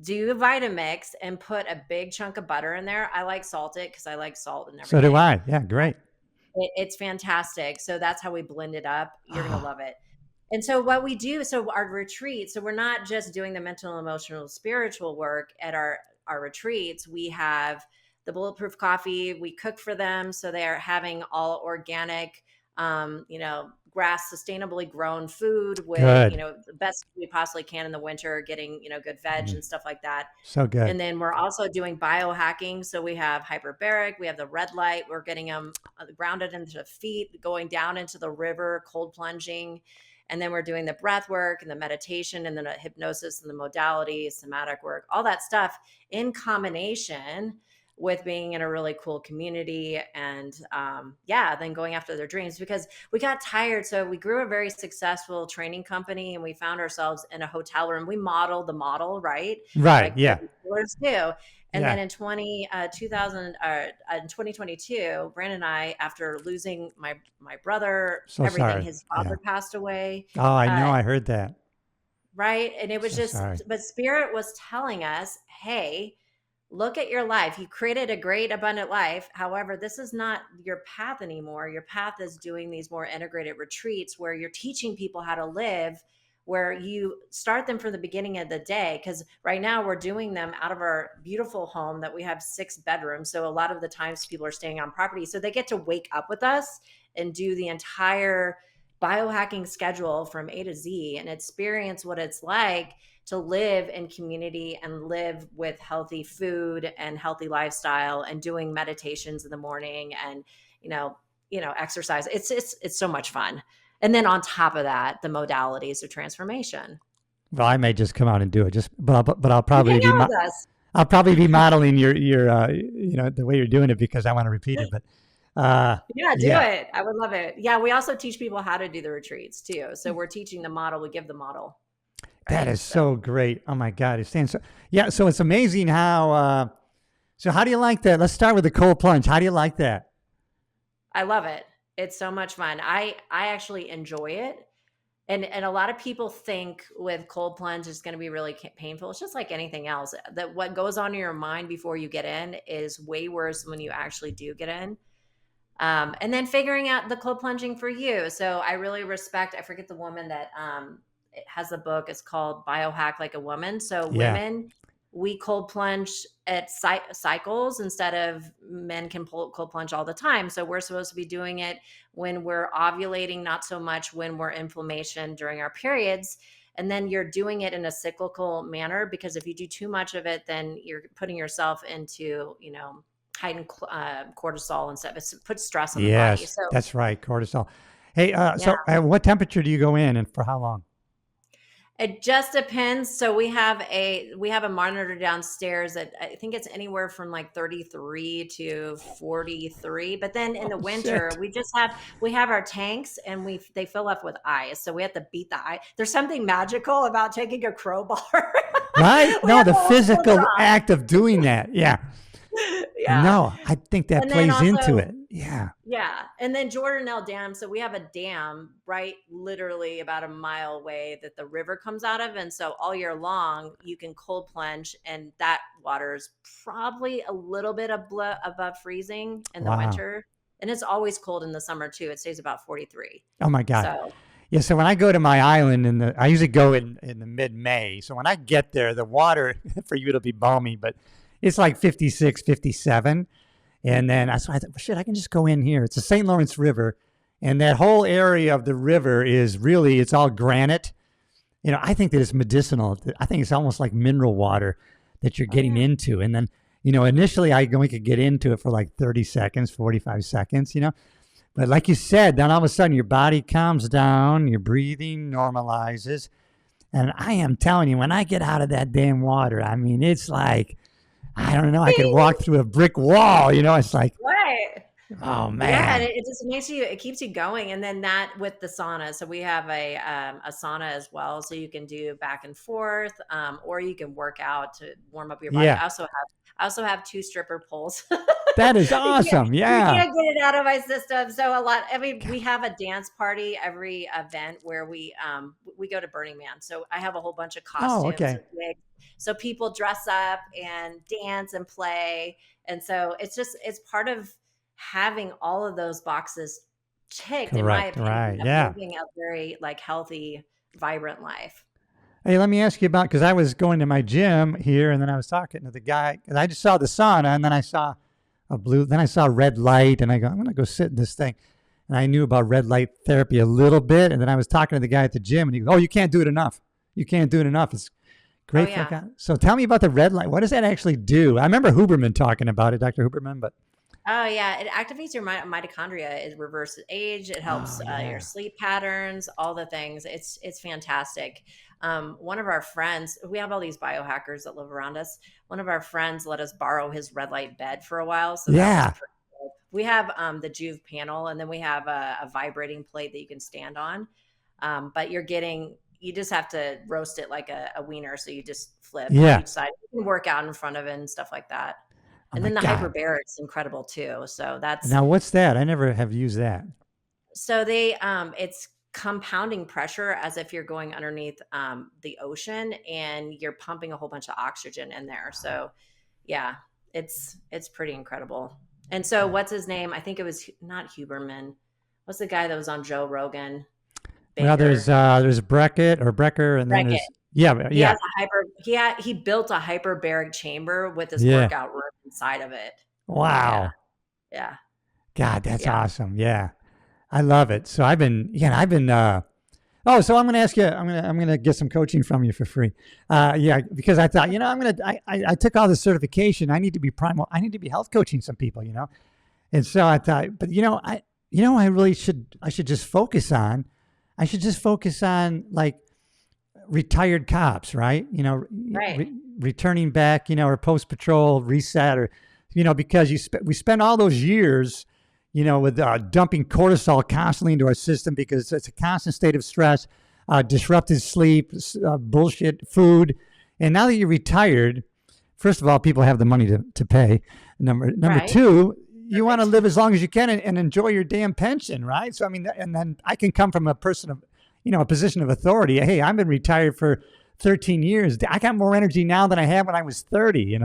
do the Vitamix and put a big chunk of butter in there. I like salt it because I like salt and So do everything. I. Yeah. Great. It's fantastic. So that's how we blend it up. You're gonna Oh, love it. And so what we do, so our retreat, so we're not just doing the mental, emotional, spiritual work at our retreats. We have the bulletproof coffee. We cook for them, so they are having all organic, grass sustainably grown food with good. the best we possibly can in the winter, getting good veg Mm, and stuff like that. so good. And then we're also doing biohacking. So we have hyperbaric, we have the red light. We're getting them grounded into the feet, going down into the river, cold plunging. And then we're doing the breath work and the meditation and then the hypnosis and the modality, somatic work, all that stuff in combination with being in a really cool community and then going after their dreams because we got tired. So we grew a very successful training company and we found ourselves in a hotel room. We modeled the model, right? Right. Like Yeah. the retailers do. And Yeah. then in 2022, Brandon and I, after losing my brother, So everything, sorry. his Yeah. father passed away, Oh, I know. uh, I heard that. right? And it was So sorry. but Spirit was telling us, hey, look at your life. You created a great, abundant life. However, this is not your path anymore. Your path is doing these more integrated retreats where you're teaching people how to live, where you start them from the beginning of the day. Because right now we're doing them out of our beautiful home that we have 6 bedrooms. So a lot of the times people are staying on property. So they get to wake up with us and do the entire biohacking schedule from A to Z and experience what it's like to live in community and live with healthy food and healthy lifestyle and doing meditations in the morning and exercise. It's so much fun. And then on top of that, the modalities of transformation. Well, I may just come out and do it. But You hang out with us. I'll probably be modeling your the way you're doing it because I want to repeat it. But Yeah, do yeah, it. I would love it. Yeah, we also teach people how to do the retreats too. So we're teaching the model, we give the model. that Right. is so great. Oh my God, it stands so. Yeah, so it's amazing how. So how do you like that? Let's start with the cold plunge. How do you like that? I love it. It's so much fun. I actually enjoy it. And a lot of people think with cold plunge is going to be really painful. It's just like anything else. That what goes on in your mind before you get in is way worse when you actually do get in. And then figuring out the cold plunging for you. So I really respect. I forget the woman that it has a book. It's called Biohack Like a Woman. So Yeah. women, we cold plunge at cycles instead of men can cold plunge all the time. So we're supposed to be doing it when we're ovulating, not so much when we're inflammation during our periods. And then you're doing it in a cyclical manner because if you do too much of it, then you're putting yourself into, heightened cortisol and stuff. It puts stress on the body. Yes, So that's right. Cortisol. Hey, yeah. so what temperature do you go in and for how long? It just depends. So we have a monitor downstairs that I think it's anywhere from like 33 to 43. But then in the Oh winter, shit! we have our tanks and they fill up with ice. So we have to beat the ice. There's something magical about taking a crowbar. Right? We No, have the a whole physical drop. act of doing that. Yeah. Yeah. No, I think that And then plays into also it. Yeah. yeah. And then Jordanelle Dam. So we have a dam right literally about a mile away that the river comes out of. And so all year long, you can cold plunge, and that water is probably a little bit above freezing in the Wow. winter. And it's always cold in the summer too. It stays about 43. Oh my God. So Yeah. So when I go to my island I usually go in the mid-May. So when I get there, the water for you it'll be balmy, but it's like 56, 57. And then I thought, shit, I can just go in here. It's the St. Lawrence River. And that whole area of the river is really, it's all granite. I think that it's medicinal. I think it's almost like mineral water that you're getting into. And then, initially I only could get into it for like 30 seconds, 45 seconds, But like you said, then all of a sudden your body calms down, your breathing normalizes. And I am telling you, when I get out of that damn water, I mean, it's like, I don't know, I could walk through a brick wall, it's like, Right. oh man. Yeah, and it just makes you, it keeps you going. And then that with the sauna. So we have a sauna as well. So you can do back and forth, or you can work out to warm up your body. Yeah. I also have 2 stripper poles. That is awesome. Yeah. You can't get it out of my system. So we have a dance party every event where we go to Burning Man. So I have a whole bunch of costumes and wigs. So people dress up and dance and play. And so it's part of having all of those boxes ticked, in my opinion, right. of Yeah. living a very healthy, vibrant life. Hey, let me ask you about, because I was going to my gym here, and then I was talking to the guy, and I just saw the sauna, and then I saw red light, and I go, I'm going to go sit in this thing. And I knew about red light therapy a little bit, and then I was talking to the guy at the gym, and he goes, oh, you can't do it enough. You can't do it enough. It's great. So tell me about the red light. What does that actually do? I remember Huberman talking about it, Dr. Huberman, but. Oh yeah, it activates your mitochondria. It reverses age. It helps your sleep patterns, all the things. It's fantastic. One of our friends, we have all these biohackers that live around us. One of our friends let us borrow his red light bed for a while. So that was pretty cool. We have the Juve panel, and then we have a vibrating plate that you can stand on. But you just have to roast it like a wiener. So you just flip on each side. You can work out in front of it and stuff like that. And then the hyperbaric is incredible too. So that's. Now what's that? I never have used that. So it's compounding pressure as if you're going underneath the ocean, and you're pumping a whole bunch of oxygen in there. So yeah, it's pretty incredible. And so what's his name? I think it was not Huberman. What's the guy that was on Joe Rogan? Baker. Well, there's Brecker, and then there's he built a hyperbaric chamber with his workout room inside of it. Wow. Yeah. God, that's awesome. Yeah. I love it. So I've been so I'm going to ask you, I'm going to get some coaching from you for free. Because I thought, I took all this certification. I need to be health coaching some people, And so I thought, but I should just focus on like retired cops, right? Returning back, or post patrol reset, or, because we spend all those years, with dumping cortisol constantly into our system because it's a constant state of stress, disrupted sleep, bullshit food. And now that you're retired, first of all, people have the money to pay. Number two, you want to live as long as you can and enjoy your damn pension, right? So, I mean, and then I can come from a person of, a position of authority. Hey, I've been retired for 13 years. I got more energy now than I had when I was 30,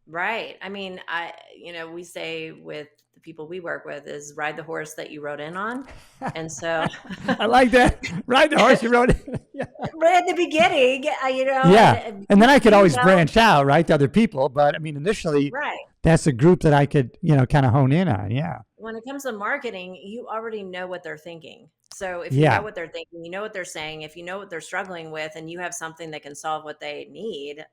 Right. I mean, we say with the people we work with is ride the horse that you rode in on. And so I like that. Ride the horse you rode in. Right at the beginning, Yeah. And then I could always branch out, right, to other people. But I mean, initially, that's a group that I could, kind of hone in on. Yeah. When it comes to marketing, you already know what they're thinking. So if you know what they're thinking, you know what they're saying, if you know what they're struggling with, and you have something that can solve what they need,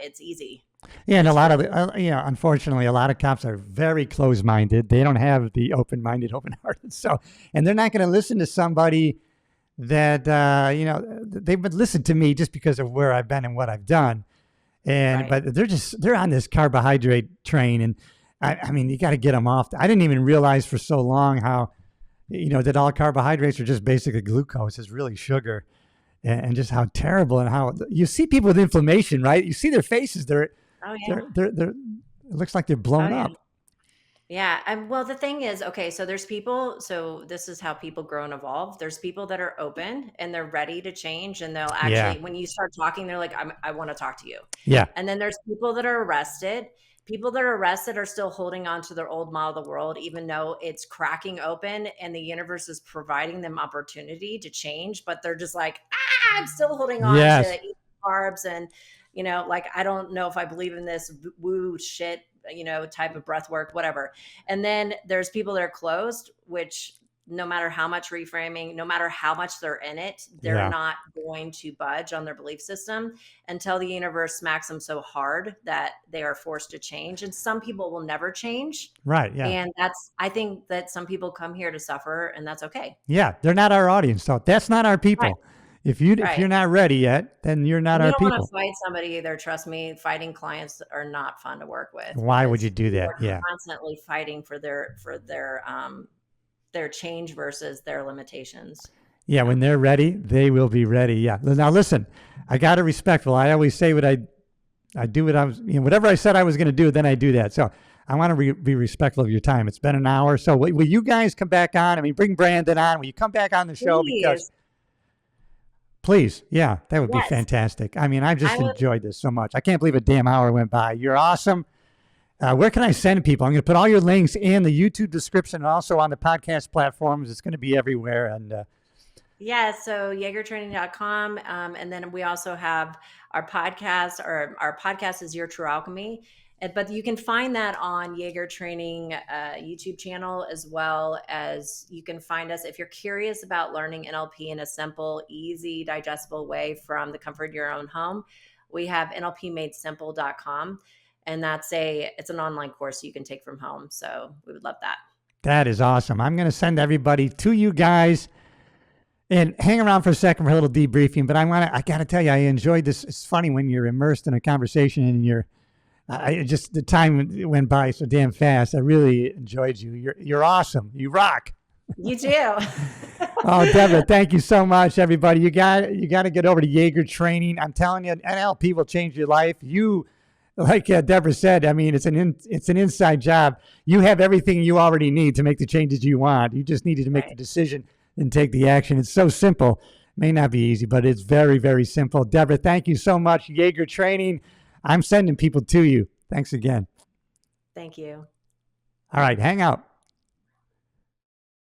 it's easy. Yeah, and a lot of, unfortunately, a lot of cops are very closed-minded. They don't have the open-minded, open-hearted. So, and they're not going to listen to somebody that, they would listen to me just because of where I've been and what I've done. And, but they're on this carbohydrate train. And I mean, you got to get them off. I didn't even realize for so long how, that all carbohydrates are just basically glucose, is really sugar. And just how terrible, and how you see people with inflammation, right? You see their faces. They're it looks like they're blown up. Yeah. Well, the thing is, okay, so there's people, so this is how people grow and evolve. There's people that are open and they're ready to change. And they'll actually, when you start talking, they're like, I want to talk to you. Yeah. And then there's people that are arrested. People that are arrested are still holding on to their old model of the world, even though it's cracking open and the universe is providing them opportunity to change. But they're just like, I'm still holding on to eating carbs. And, I don't know if I believe in this woo shit, type of breath work, whatever. And then there's people that are closed, which no matter how much reframing, no matter how much they're in it, they're Yeah. not going to budge on their belief system until the universe smacks them so hard that they are forced to change. And some people will never change. Right. Yeah. And I think that some people come here to suffer, and that's okay. Yeah. They're not our audience. So that's not our Right. people. If you're Right. not ready yet, then you're not And you our don't want to people. fight somebody either. Trust me, fighting clients are not fun to work with. Why would because you do that? are Yeah. constantly fighting for their change versus their limitations. Yeah. When they're ready, they will be ready. Yeah. Now listen, I got to respectful. I always say what I do what I was, whatever I said I was going to do, then I do that. So I want to be respectful of your time. It's been an hour. So will you guys come back on? I mean, bring Brandon on. Will you come back on the show? Because please. Yeah, that would be fantastic. I mean, I've just enjoyed this so much. I can't believe a damn hour went by. You're awesome. Where can I send people? I'm going to put all your links in the YouTube description and also on the podcast platforms. It's going to be everywhere. And yeah, so yagertraining.com. And then we also have our podcast, or our podcast is Your True Alchemy. But you can find that on Yager Training YouTube channel, as well as you can find us if you're curious about learning NLP in a simple, easy, digestible way from the comfort of your own home. We have nlpmadesimple.com, and it's an online course you can take from home. So we would love that. That is awesome. I'm going to send everybody to you guys. And hang around for a second for a little debriefing. But I got to tell you, I enjoyed this. It's funny when you're immersed in a conversation and the time went by so damn fast. I really enjoyed you. You're awesome. You rock. You too. Oh, Deborah, thank you so much, everybody. You got to get over to Yager Training. I'm telling you, NLP will change your life. You, like Deborah said, I mean, it's an inside job. You have everything you already need to make the changes you want. You just needed to make the decision and take the action. It's so simple. May not be easy, but it's very, very simple. Deborah, thank you so much. Yager Training. I'm sending people to you. Thanks again. Thank you. All right, hang out.